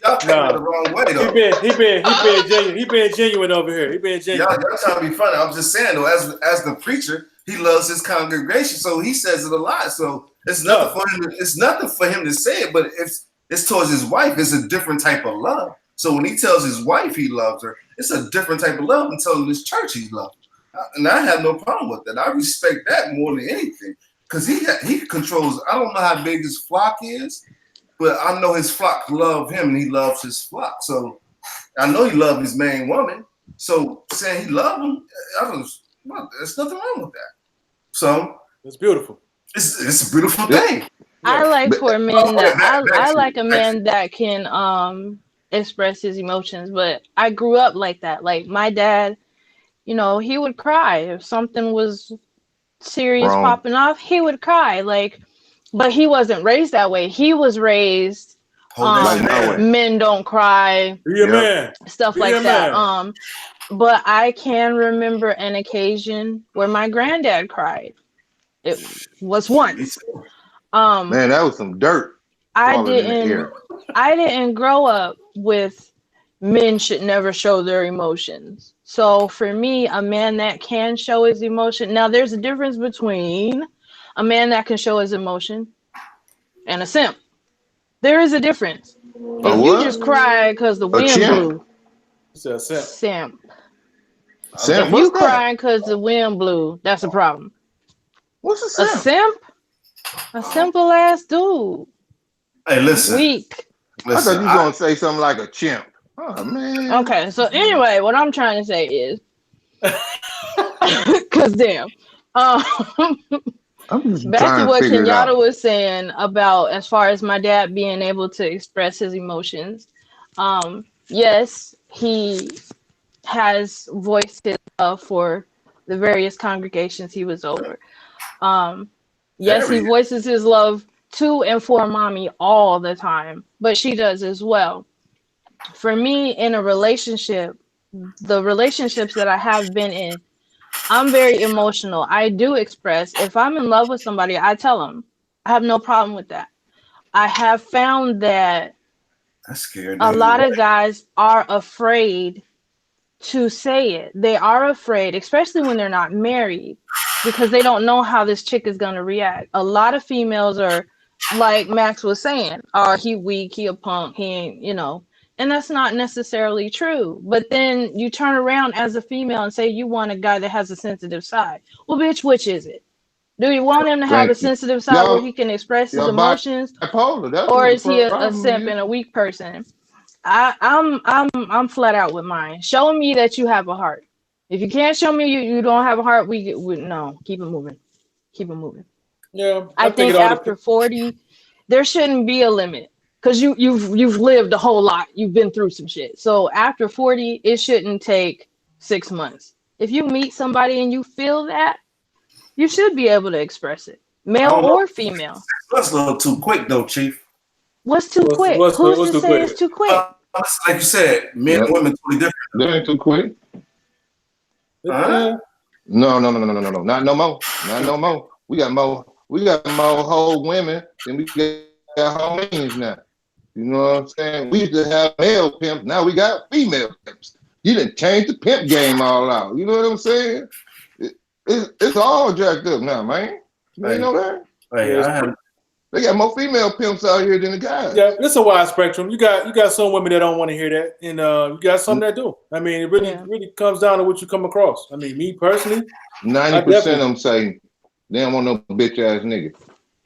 y'all taking it the wrong way though. He being genuine over here. He being genuine. Y'all trying to be funny. I'm just saying though, as the preacher, he loves his congregation, so he says it a lot. So it's nothing for him. It's nothing for him to say it, but it's towards his wife. It's a different type of love. So when he tells his wife he loves her, it's a different type of love than telling his church he loves her. And I have no problem with that. I respect that more than anything because he controls. I don't know how big his flock is, but I know his flock love him and he loves his flock. So I know he loves his main woman. So saying he loved him, there's nothing wrong with that. So it's beautiful. It's a beautiful thing. I like for men that I like a man that can express his emotions, but I grew up like that. Like my dad, he would cry if something was serious popping off. He would cry, but he wasn't raised that way. He was raised men don't cry. Be a man. Stuff Be like a that. man. But I can remember an occasion where my granddad cried. It was once. Man, that was some dirt. I didn't grow up with men should never show their emotions. So for me, a man that can show his emotion. Now there's a difference between a man that can show his emotion and a simp. There is a difference. If you just cry because the wind blew. It's a simp. Simp. Simp. If you crying because the wind blew, that's a problem. What's a simp? A simp? A simple ass dude. Hey, listen. Weak. I thought you were going to say something like a chimp. Oh, man. Okay, so anyway, what I'm trying to say is, because damn. Back to what Kenyatta was saying about as far as my dad being able to express his emotions. Yes, he has voiced his love for the various congregations he was over. Yes, he voices his love to and for mommy all the time, but she does as well. For me, in a relationship, the relationships that I have been in, I'm very emotional. I do express. If I'm in love with somebody, I tell them. I have no problem with that. I have found that a lot of guys are afraid to say it. They are afraid, especially when they're not married, because they don't know how this chick is going to react. A lot of females are like Max was saying, "Oh, he weak, he a punk, he ain't, you know." And that's not necessarily true. But then you turn around as a female and say you want a guy that has a sensitive side. Well, bitch, which is it? Do you want him to have a Thank you. sensitive side where Y'all, he can express his y'all emotions, bipolar. That's or what is he the a problem simp is. and a weak person? I'm flat out with mine. Show me that you have a heart. If you can't show me you don't have a heart, we no, keep it moving. Keep it moving. Yeah, I think it all after 40, there shouldn't be a limit because you've lived a whole lot. You've been through some shit. So after 40, it shouldn't take 6 months. If you meet somebody and you feel that, you should be able to express it, I male don't know. or female. That's a little too quick though, Chief. What's too quick? what's Who's to too say quick? it's too quick? Like you said, men Yep. and women totally different. That ain't too quick. Huh? No. Not no more. Not no more. We got more whole women than we got homies now. You know what I'm saying? We used to have male pimps. Now we got female pimps. You done changed the pimp game all out. You know what I'm saying? It's all jacked up now, man. You ain't know that? Hey, Yeah, I have. They got more female pimps out here than the guys. Yeah, it's a wide spectrum. You got some women that don't want to hear that, and you got some that do. I mean, it really comes down to what you come across. I mean, me personally, 90% of them say they don't want no bitch ass nigga.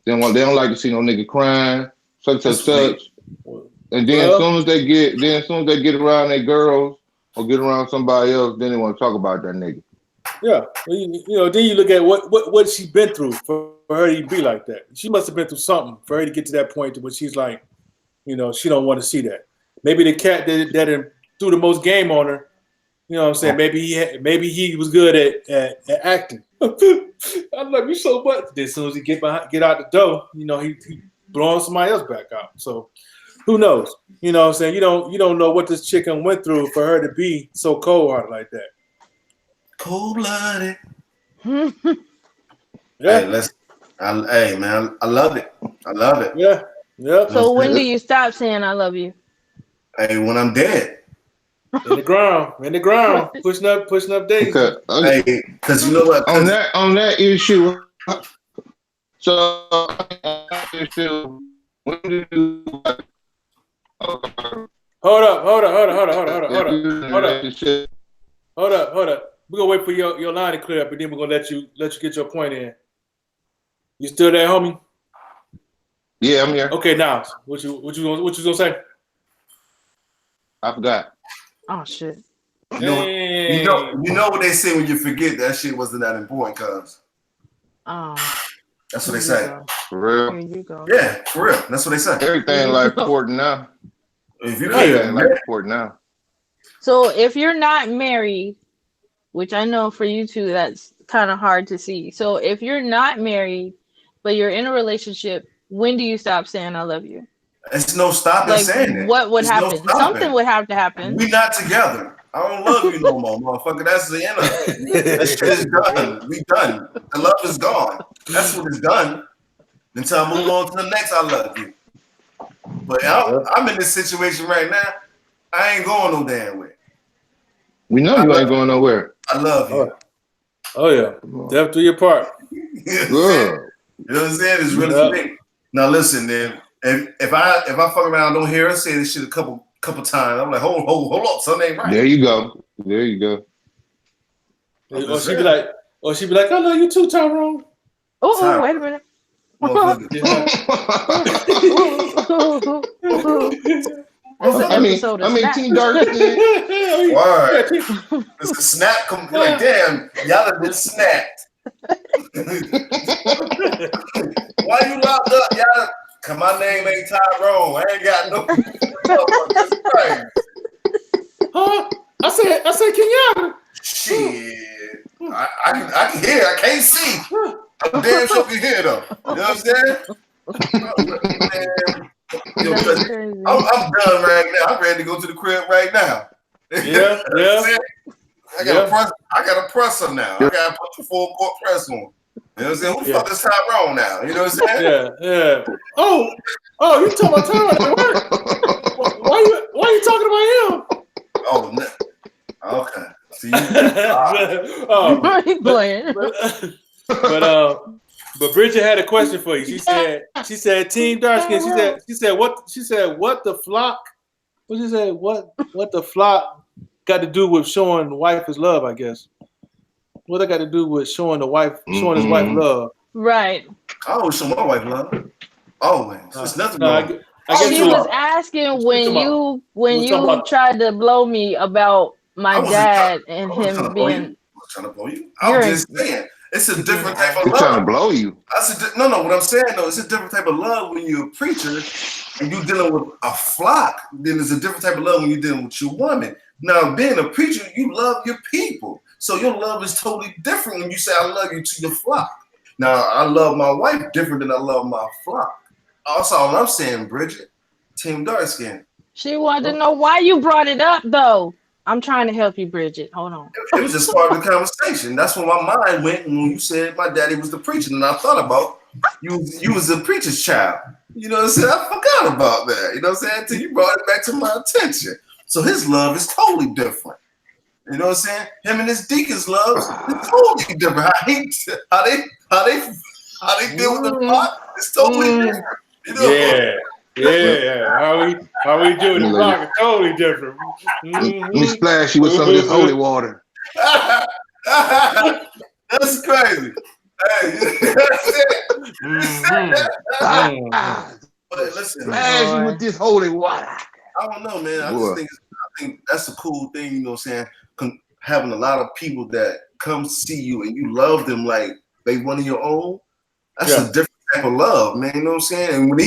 They don't like to see no nigga crying, such. And then as soon as they get around their girls or get around somebody else, then they want to talk about that nigga. yeah, you know, then you look at what she been through for her to be like that. She must have been through something for her to get to that point where she's like, you know, she don't want to see that. Maybe the cat that threw the most game on her. You know what I'm saying? Maybe he was good at acting. I love you so much. Then as soon as he get out the door, you know, he blowing somebody else back out. So who knows? You know what I'm saying? You don't know what this chicken went through for her to be so cold hearted like that. Cold-blooded. Yeah. Hey, man, I love it. I love it. Yeah. Yep. So when do you stop saying I love you? Hey, when I'm dead. In the ground, pushing up daisies. Okay. Hey, because you know what? On that issue, so issue, when do you Hold up. We're gonna wait for your line to clear up, and then we're gonna let you get your point in. You still there, homie? Yeah, I'm here. Okay, now what you gonna say? I forgot. Oh shit. You know what they say when you forget that shit wasn't that important, cuz. Oh. That's what they say. For real. Here you go. Yeah, for real. That's what they say. Everything like important now. If you Everything like important now. So if you're not married, which I know for you two that's kind of hard to see. So if you're not married, but you're in a relationship, when do you stop saying I love you? it's no stopping Like saying it. what would There's no happen? stopping. Something would have to happen. We not together. I don't love you no more, motherfucker. That's the end of it. That shit is done. We done. The love is gone. That's what it's done. Until I move on to the next, I love you. But I'm in this situation right now. I ain't going no damn way. We know you ain't going nowhere. I love you. Oh yeah, death do your part. You know Good. what I'm saying? It's really for me. Now listen, man. If I fuck around and don't hear her say this shit a couple times, I'm like, hold up, something ain't right. There you go. Or she be like, I love you too, Tyrone. Oh, wait a minute. That's an episode of Snap. Team Dark Skin. Word. It's a snap. Like, damn, y'all have been snapped. Why you locked up, y'all? Cause my name ain't Tyrone. I ain't got no. That's crazy. Huh? I said Kenyatta. Shit. I can hear. I can't see. I'm damn sure can hear though. You know what I'm saying? I'm done right now. I'm ready to go to the crib right now. Yeah. I got a presser now. I got to put the full court press on. You know what I'm saying? Who the fuck is Tyrone now? You know what I'm saying? Yeah. Oh, you talking about Tyrone at work? Why you talking about him? Oh, no. Okay. See, Playing. But Bridget had a question for you. She said, Team Darkskin. She said, what the flock? What she said? What the flock got to do with showing the wife his love? I guess. What that got to do with showing his wife love? Right. I always show my wife love. Always. There's nothing wrong. I guess She was asking when you tried to blow me about my dad and him being. I was trying to blow you. I'm just saying. It's a different type of love. Trying to blow you. No. What I'm saying though, it's a different type of love when you're a preacher and you're dealing with a flock. Then there's a different type of love when you're dealing with your woman. Now, being a preacher, you love your people, so your love is totally different when you say "I love you" to your flock. Now, I love my wife different than I love my flock. Also, all I'm saying, Bridget, Team Darkskin. She wanted to know why you brought it up, though. I'm trying to help you, Bridget. Hold on. It was just part of the conversation. That's where my mind went when you said my daddy was the preacher, and I thought about you was a preacher's child. You know what I'm saying? I forgot about that. You know what I'm saying? Until you brought it back to my attention. So his love is totally different. You know what I'm saying? Him and his deacon's love is totally different. How they deal with the pot is totally different. You know? Yeah. How we doing the block is totally different. Let me splash you with some of this holy water. That's crazy. Hey, but listen, splash you with this holy water. I don't know, man. I think that's a cool thing, you know what I'm saying? Having a lot of people that come see you and you love them like they one of your own. That's a different type of love, man. You know what I'm saying? And when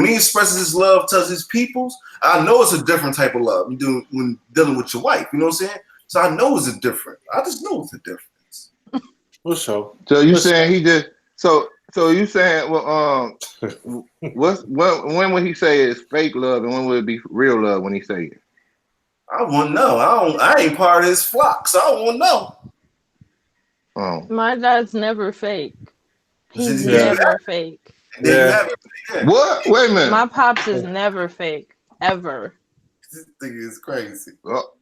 he expresses his love to his peoples, I know it's a different type of love you do when dealing with your wife. You know what I'm saying? So I know it's a different. I just know it's a difference. For sure. So you saying he just so you saying when would he say it's fake love and when would it be real love when he say it? I won't know. I ain't part of his flock, so I won't know. Oh. My dad's never fake. He's never fake. Yeah. What? Wait a minute. My pops is never fake. Ever. This thing is crazy. Oh,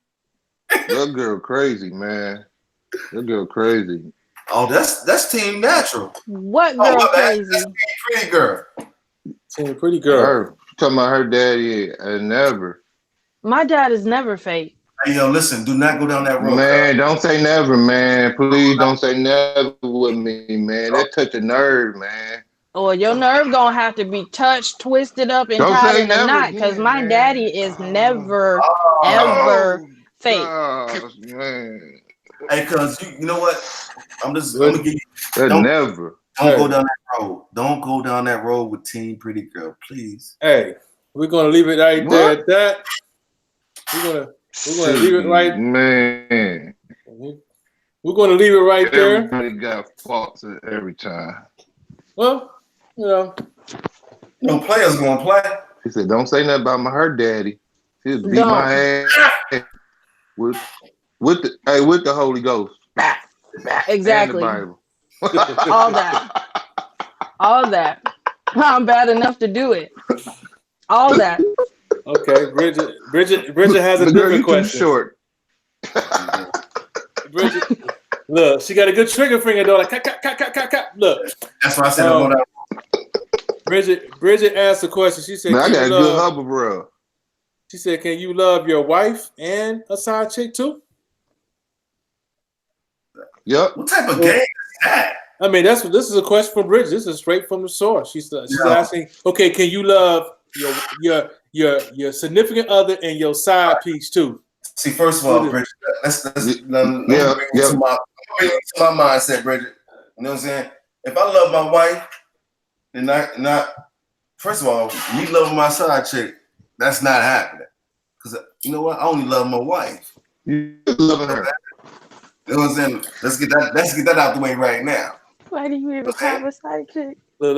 that girl crazy, man. That girl crazy. Oh, that's Team Natural. What girl crazy? That's Team Pretty Girl. Team Pretty Girl. Talking about her daddy never. My dad is never fake. Hey, yo, listen, do not go down that road. Man, don't say never, man. Please don't say never with me, man. That touch a nerve, man. Oh, your nerve gonna have to be touched, twisted up, and tied in a knot, because my daddy is never, ever fake. Oh, man. Hey, cuz you know what? I'm gonna give you Never. Don't go down that road. Don't go down that road with Team Pretty Girl, please. Hey, we're gonna leave it right there at that. We're gonna leave it right. Man. We're gonna leave it right there. Everybody got faults every time. Well, you know. No players gonna play. He said, "Don't say nothing about her daddy. He'll beat my ass with the Holy Ghost." Exactly. And the Bible. All that. I'm bad enough to do it. All that. Okay, Bridget has a different question. Short. Bridget, look, she got a good trigger finger though. Like, cut. Look. That's why I said Bridget asked a question. She said, "Man, I got a good hubble, bro." She said, "Can you love your wife and a side chick too?" Yep. What type of game is that? I mean, this is a question from Bridget. This is straight from the source. She's asking, okay, can you love your significant other and your side piece too? See, first of all, Bridget, let's bring it to my mindset, Bridget. You know what I'm saying? If I love my wife, and not first of all, me loving my side chick, that's not happening. Because you know what? I only love my wife. You love her. You know what I'm saying? Let's get that out the way right now. Why do you even have a side chick? Look.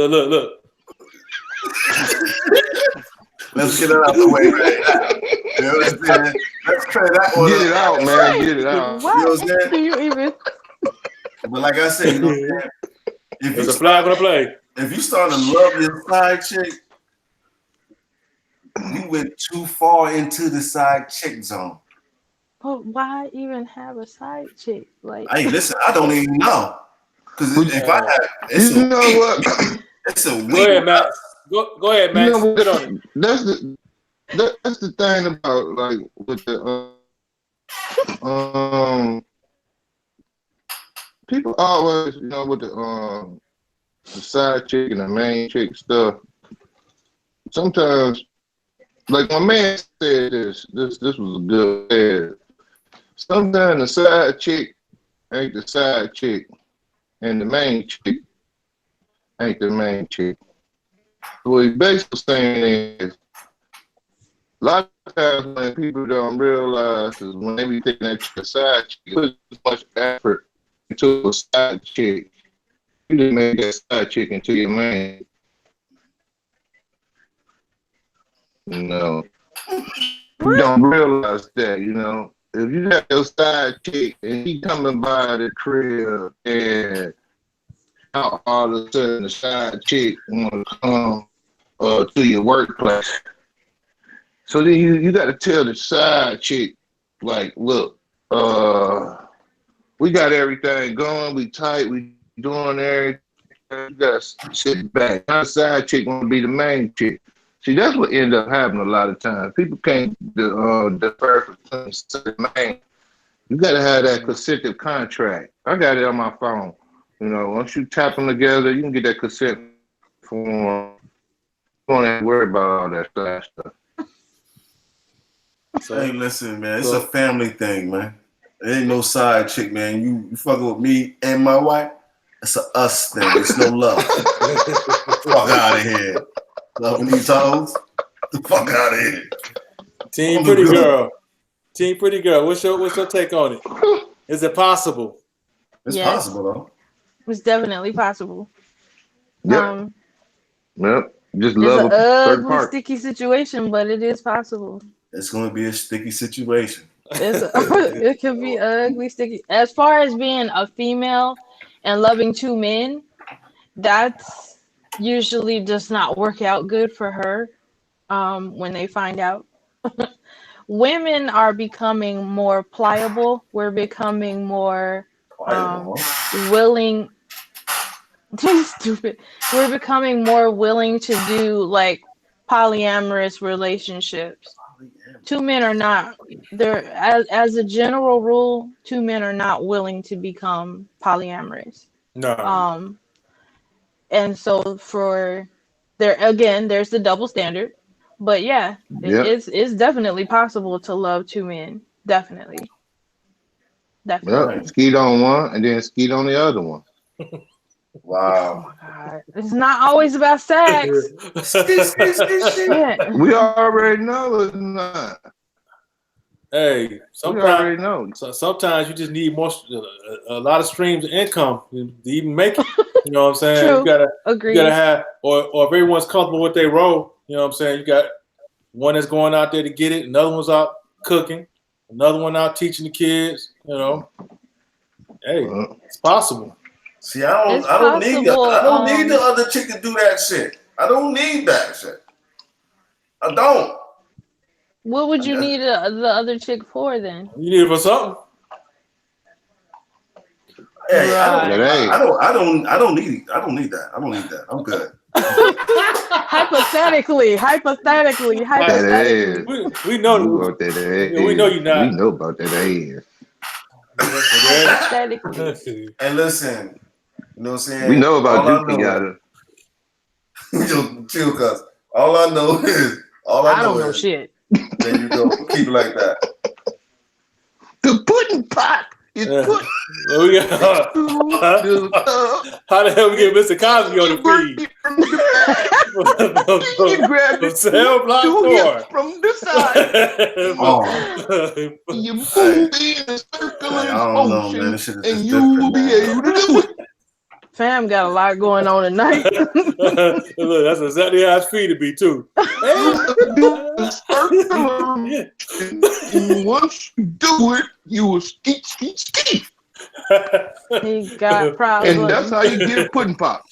Let's get it out the way right now. You know what I'm saying? Let's clear that one. Get it out, man. Get it out. Why You know what I'm saying? do you even? But like I said, you know what I'm saying? There's a flag on the play. If you start to love your side chick, you went too far into the side chick zone. But why even have a side chick? Like, Hey, listen, I don't even know. Because if I have, it's You a know week. what? It's a Go week. ahead, Max. Go ahead, You Max. know Get on it. what? That's the thing about like with the people always, you know, with the side chick and the main chick stuff. Sometimes, like my man said this was a good ad. Sometimes the side chick ain't the side chick, and the main chick ain't the main chick. What he's basically saying is, a lot of times when people don't realize is when they be thinking that you're a side chick, put as much effort into a side chick, you just make that side chick into your main. You know, you don't realize that, you know. If you got your side chick and he coming by the crib and now all of a sudden the side chick want to come to your workplace. So then you got to tell the side chick, like, look, we got everything going, we tight, we doing everything. You got to sit back. Now the side chick want to be the main chick. See, that's what end up happening a lot of times. People can't defer from the main. You got to have that consent contract. I got it on my phone. You know, once you tap them together, you can get that consent form. You don't have to worry about all that stuff. Hey, listen, man, it's a family thing, man. There ain't no side chick, man. You fucking with me and my wife, it's a us thing. It's no love. Fuck out of here. Loving these hoes? The fuck out of here. Team Pretty Girl. Team Pretty Girl. What's your take on it? Is it possible? It's Yes. possible, though. It's definitely possible. Yep. Yep. Just It's love an a third ugly, part. sticky situation, but it is possible. It's going to be a sticky situation. It could be ugly, sticky. As far as being a female and loving two men, that's usually does not work out good for her when they find out. Women are becoming more pliable. We're becoming more willing. Stupid. We're becoming more willing to do like polyamorous relationships. Two men are not. They're as a general rule, two men are not willing to become polyamorous. No. And so for there again, there's the double standard. But yeah, Yep. it's definitely possible to love two men. Definitely. Definitely. Yep. Skeet on one and then skeet on the other one. Wow. Oh my God. It's not always about sex. Yeah. We already know it's not. Hey, We sometimes already know. sometimes you just need a lot of streams of income to even make it. You know what I'm saying? True. You gotta Agreed. have, or if everyone's comfortable with their role, you know what I'm saying? You got one that's going out there to get it, another one's out cooking, another one out teaching the kids, you know. Hey, it's possible. See, I don't need the other chick to do that shit. I don't need that shit. I don't. What would you need the other chick for then? You need it for something. Hey, Right. I don't need it. I don't need that. I don't need that. I'm good. Hypothetically. We know about that ass. we know you're not. We know about that ass. Hypothetically. And listen, you know what I'm saying? We know about all Duke Yada. Chill, cuz. All I know is I don't know shit. There you go. Keep it like that. The pudding pot is put. We got, how the hell we get Mr. Cosby on the feed? You grab From cell block door. from the side. You move in a circular motion, and you will be able to do it. Fam got a lot going on tonight. Look, that's exactly how it's feed to be too. And once you do it, you will skeet. He got problems. And that's how you get a pudding pop.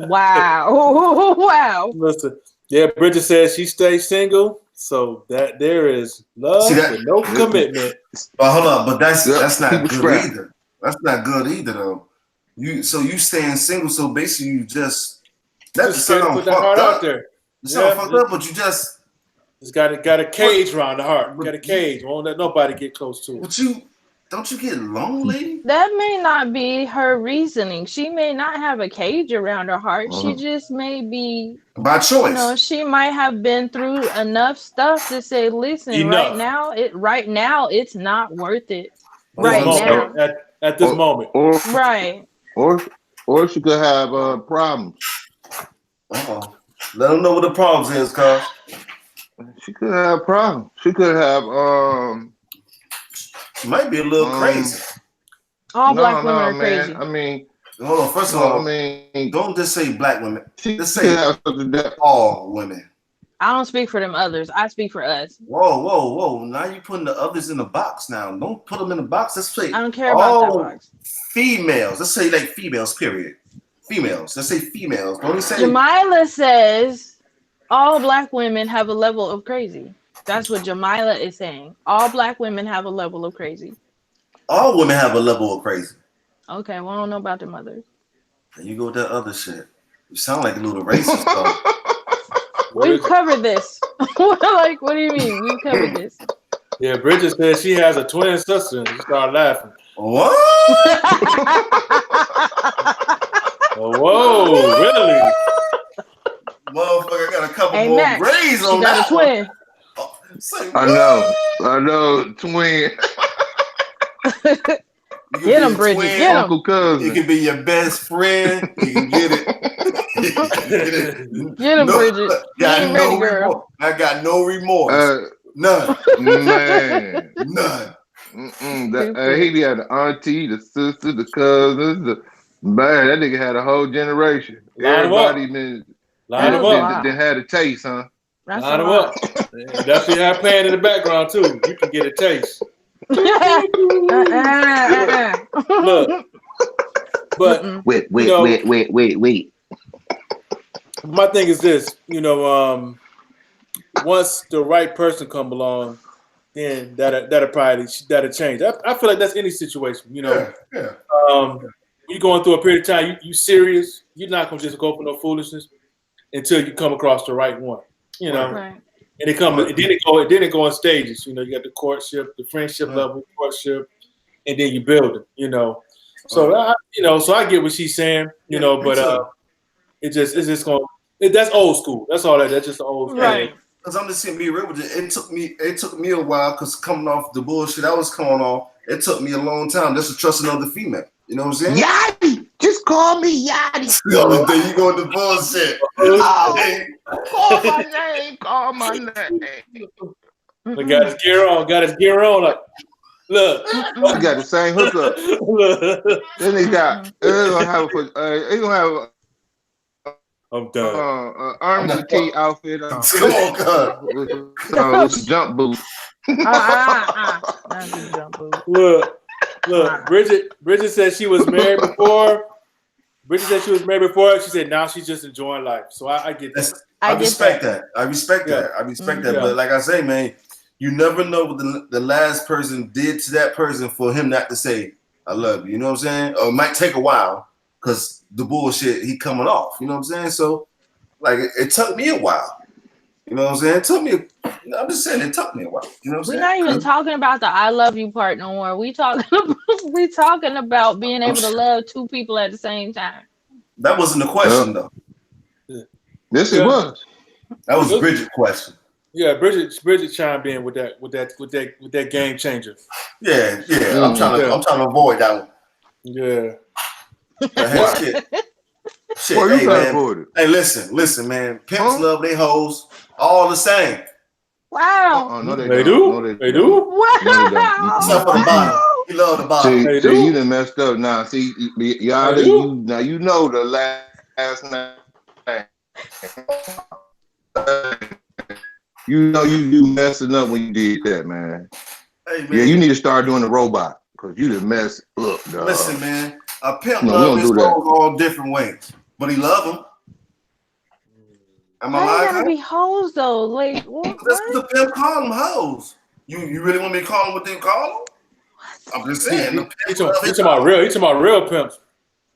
Wow. Wow. Listen, yeah, Bridget says she stays single, so that there is love with no commitment. But hold on, but that's not good either. That's not good either, though. You staying single, so basically you just Just scared to put that heart out there. You sound fucked up, but you just got a cage around the heart. Got a cage. Won't let nobody get close to it. But don't you get lonely? That may not be her reasoning. She may not have a cage around her heart. She just may be By choice. You know, she might have been through enough stuff to say, listen, right now it's not worth it. Right now. At this moment. Right. Or she could have problems. Uh-oh. Let them know what the problems is, cuz. She could have problems. She could have she might be a little crazy. All black women are crazy. I mean, hold on. First of all, don't just say black women. Just say all women. I don't speak for them others. I speak for us. Whoa. Now you putting the others in the box now. Don't put them in the box. Let's say I don't care about that box. Females. Let's say like females, period. Females. Let's say females. Don't say Jamila says all black women have a level of crazy. That's what Jamila is saying. All black women have a level of crazy. All women have a level of crazy. Okay, well, I don't know about them others. And you go with that other shit. You sound like a little racist, though. We've covered this. Like, what do you mean? We've covered this. Yeah, Bridget said she has a twin sister and she started laughing. What? Whoa, really? Motherfucker got a couple more braids on that. Got a twin. I know, twin. Get him, Bridget. Get him. Uncle cousin. You can be your best friend. You can get it. Get him, Bridget. I got no remorse. None. Man. None. He had the auntie, the sister, the cousins. Man, that nigga had a whole generation. Everybody line them up. They had a taste, huh? Line them up. Definitely have pan in the background too. You can get a taste. Look, but wait. My thing is this, once the right person come along, then that'll change. I feel like that's any situation, Yeah. When you're going through a period of time, you serious. You're not gonna just go for no foolishness until you come across the right one, Right. And it go in stages. You got the courtship, the friendship level, courtship, and then you build it. So I get what she's saying. But it's just going. That's old school. That's all that. That's just the old school. Right. Because I'm just saying, be real with you. It took me a while because coming off the bullshit I was coming off, it took me a long time just to trust another female. You know what I'm saying? Yachty! Just call me Yachty. Then you go to bullshit. Call my name. But got his gear on. Like, look. I got the same hookup. Then he gonna have I'm done. Army fatigue outfit on. Come on, It's a jump boot. Look. Bridget said she was married before. She said now she's just enjoying life. So I get that. I respect that. But like I say, man, you never know what the last person did to that person for him not to say, I love you. You know what I'm saying? Or it might take a while because the bullshit he coming off. You know what I'm saying? So, like, it took me a while. You know what I'm saying? It took me I'm just saying it took me a while. You know what I'm saying? We're not even talking about the I love you part no more. We talking about being able to love two people at the same time. That wasn't the question though. Yes, it was. That was Bridget's question. Yeah, Bridget chimed in with that game changer. Yeah. I'm trying to avoid that one. Yeah. Shit. Hey, man. Hey, listen, man. Pimps love they hoes all the same. Wow. No, they do. They do. Wow. Except for the bottom. He love the bottom. See, you done messed up now. See, y'all, you know the last name. You know you messing up when you did that, man. Hey, man. Yeah, you need to start doing the robot because you done messed up, dog. Listen, man. A pimp love his hoes all different ways, but he love them. Am I lying? Gotta be hoes though. Like what? That's what the pimp call them hoes. You really want me to call them what they call them? I'm just saying. He's talking about real pimps.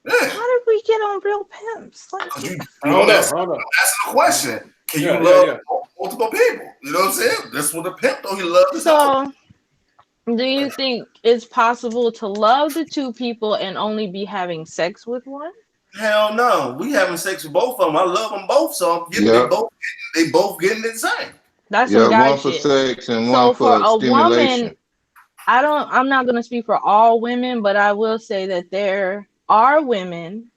Yeah. How did we get on Real Pimps? Like, 'Cause you I don't know. that's the question. Can you love multiple people? You know what I'm saying? That's what a pimp though. He loves his own. so, do you think it's possible to love the two people and only be having sex with one? Hell no. We having sex with both of them. I love them both, so I'm getting they both getting the same. That's some guy one for shit. sex and So one for for a stimulation. woman, I'm not gonna speak for all women, but I will say that there are women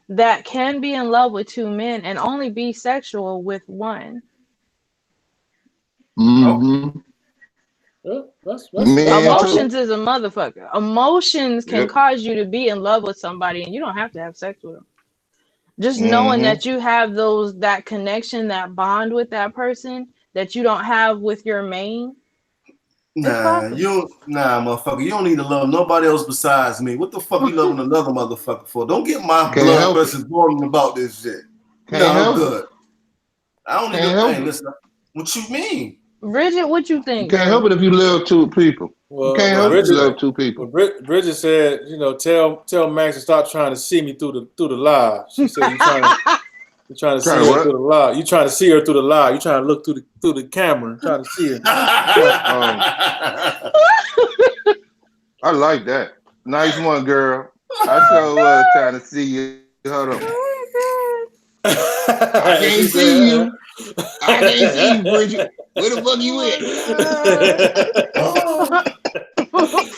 that can be in love with two men and only be sexual with one. Mm-hmm. Yeah, that's Emotions is a motherfucker. Emotions can Yep. cause you to be in love with somebody and you don't have to have sex with them. Just knowing that you have that connection, that bond with that person that you don't have with your main. Motherfucker. You don't need to love nobody else besides me. What the fuck you loving another motherfucker for? Don't get my Can't blood help pressure boiling about this shit. Can't I'm help good. I don't need Can't to. help Hey, it. listen. What you mean? Bridget, what you You think? can't help it if you love two people. Well, You can't help it if you love two people. Bridget said, tell Max to stop trying to see me through the lie. She said, you're trying to see her through the lie. You trying to see her through the lie. You trying to look through the camera, trying to see her. I like that. Nice one, girl. I sure was trying to see you. Hold on. I can't see you. I can't see you, Bridget. Where the fuck you at?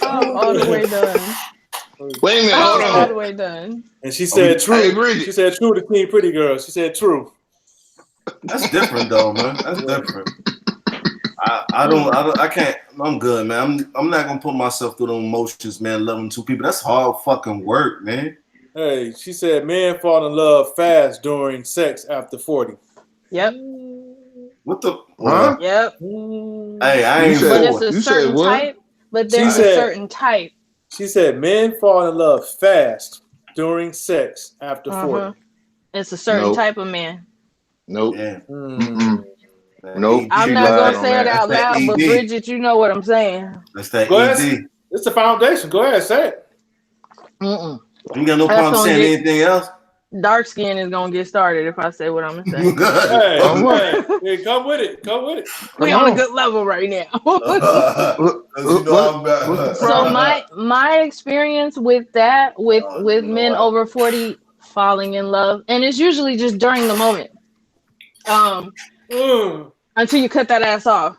All the way done. Wait a minute, hold All the on. way done. And she said, "True." Hey, Bridget. She said, "True." The queen, pretty girl. She said, "True." That's different, though, man. That's different. I can't. I'm good, man. I'm not gonna put myself through the emotions, man. Loving two people. That's hard fucking work, man. Hey, she said, "Men fall in love fast during sex after 40." Yep. What the? Huh? Yep. Hey, I ain't. But it's a You certain said what? type. But there's a certain type. She said, "Men fall in love fast during sex after 40." It's a certain type of man. Nope. Yeah. Nope. I'm not gonna say it out loud, but Bridget, you know what I'm saying. That's that Go ED. ahead. It's the foundation. Go ahead, say it. You got no problem saying anything else? Dark skin is gonna get started if I say what I'm gonna say. Hey, come with it. Come with it. We on a good level right now. So my experience with that, with men over 40 falling in love, and it's usually just during the moment. Until you cut that ass off.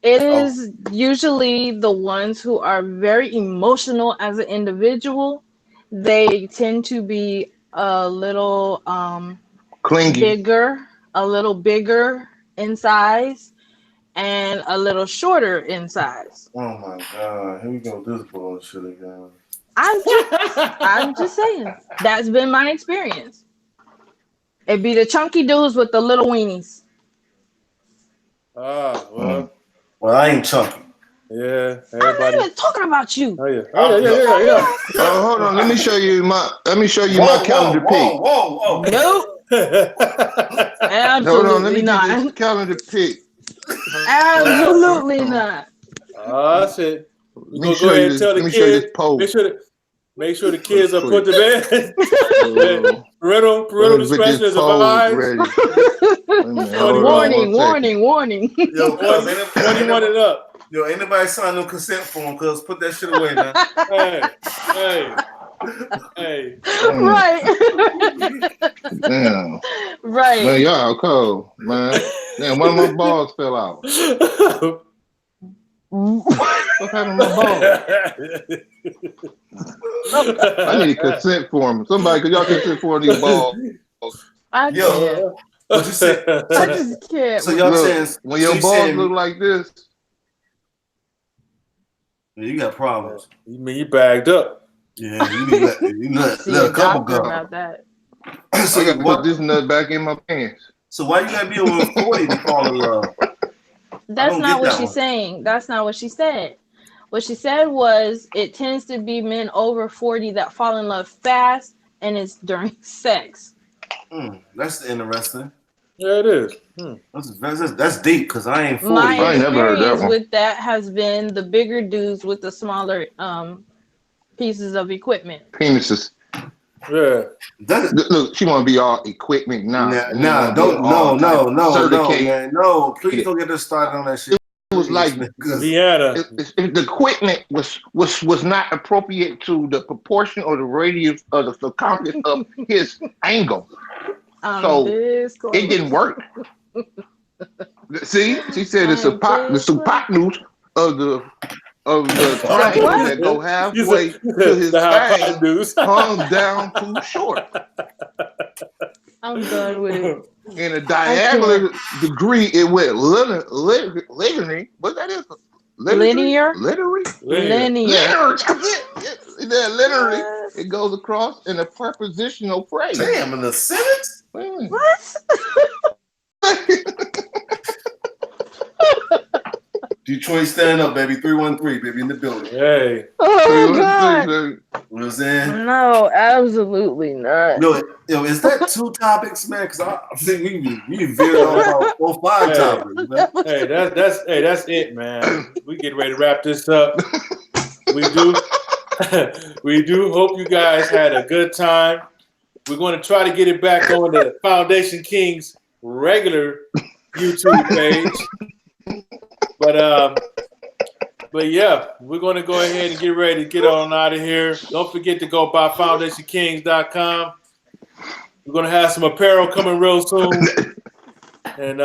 It is usually the ones who are very emotional as an individual. They tend to be a little clingy, a little bigger in size, and a little shorter in size. Oh my god, here we go this bullshit again. I'm just saying. That's been my experience. It'd be the chunky dudes with the little weenies. Well, I ain't chunky. Yeah, I'm not even talking about you. Yeah. Hold on. Let me show you my calendar pic. Whoa. Nope. Absolutely Hold on, let me not. get this calendar pic. Absolutely not. That's it. We're gonna go ahead and tell the kids. Make sure the kids are put to bed. Parental discretion is advised. Warning. Yo, 21 and up. Yo, ain't nobody sign no consent form, cuz put that shit away now. Hey. Right. Damn. Right. Man, y'all cold, man. Damn, one of my balls fell out. What happened to my balls? I need a consent form. Somebody, could y'all consent for these balls? I can't. What you say? I just can't. So y'all saying when your balls look like this, you got problems. You mean you bagged up? Yeah, you need let a couple go. About that. So I got to put this nut back in my pants. So why you gotta be over 40 to fall in love? That's not what she's saying. That's not what she said. What she said was it tends to be men over 40 that fall in love fast, and it's during sex. That's interesting. Yeah, it is. That's deep because I ain't 40. My I ain't never heard that experience one. with that has been the bigger dudes with the smaller pieces of equipment. Penises. Yeah. Look, she want to be all equipment now. Nah, no, man. No, please don't get us started on that shit. It was like Vienna. if the equipment was not appropriate to the proportion or the radius of the circumference of his angle. So it didn't work. See, she said the hypotenuse of the triangle that go halfway to his face hung down too short. I'm done with it. In a diagonal degree, it went linear. What that is? Linear. Literally. Literally, it goes across in a prepositional phrase. Damn, in the sentence? What? Detroit stand up, baby. 313, baby, in the building. Hey. Oh God. You know what I'm saying? No, absolutely not. Yo, is that 2 topics, man? Because I think we veered off about 4 or 5 topics, man. Hey, that's it, man. We get ready to wrap this up. We do hope you guys had a good time. We're going to try to get it back on the Foundation Kings regular YouTube page. But yeah, we're going to go ahead and get ready to get on out of here. Don't forget to go by foundationkings.com. We're going to have some apparel coming real soon. And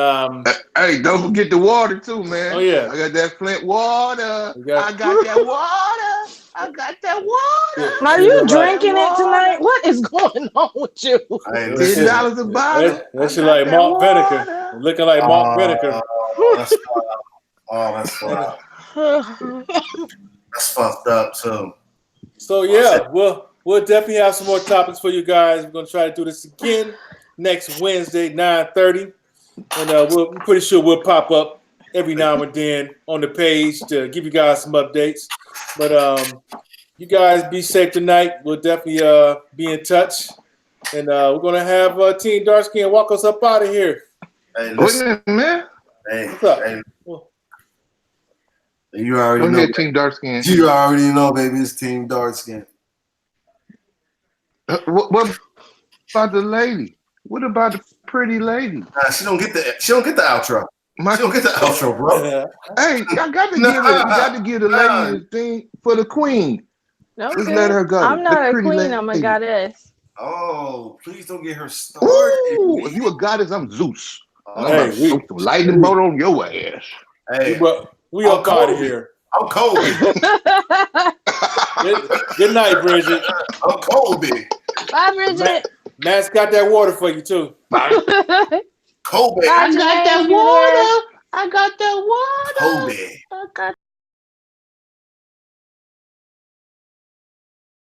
hey, don't forget the water too, man. Oh yeah, I got that Flint water. I got that water. I got that water. Are you drinking it tonight? What is going on with you? $10 a bottle. That shit like Malt Vinegar. Looking like Malt Vinegar. That's fucked up. That's fucked up too. So yeah, we'll definitely have some more topics for you guys. We're gonna try to do this again next Wednesday, 9:30. And I'm pretty sure we'll pop up every now and then on the page to give you guys some updates. But you guys be safe tonight. We'll definitely be in touch. And we're going to have Team Darkskin walk us up out of here. Hey, listen, man. Hey, what's up? Hey. You already know. Team Darkskin. You already know, baby. It's Team Darkskin. What about the lady? What about the pretty lady? Nah, she don't get the outro. She don't get the outro, bro. Hey, I got to give the lady the thing for the queen. Okay. Just let her go. I'm not a queen. Lady. I'm a goddess. Oh, please don't get her started. Ooh, if you a goddess, I'm Zeus. I'm some lightning bolt on your ass. Hey, we up out of here. I'm Kobe. Good night, Bridget. I'm Kobe. Bye, Bridget. Matt's got that water for you too. Kobe. I got that water. I got that water. Kobe. I got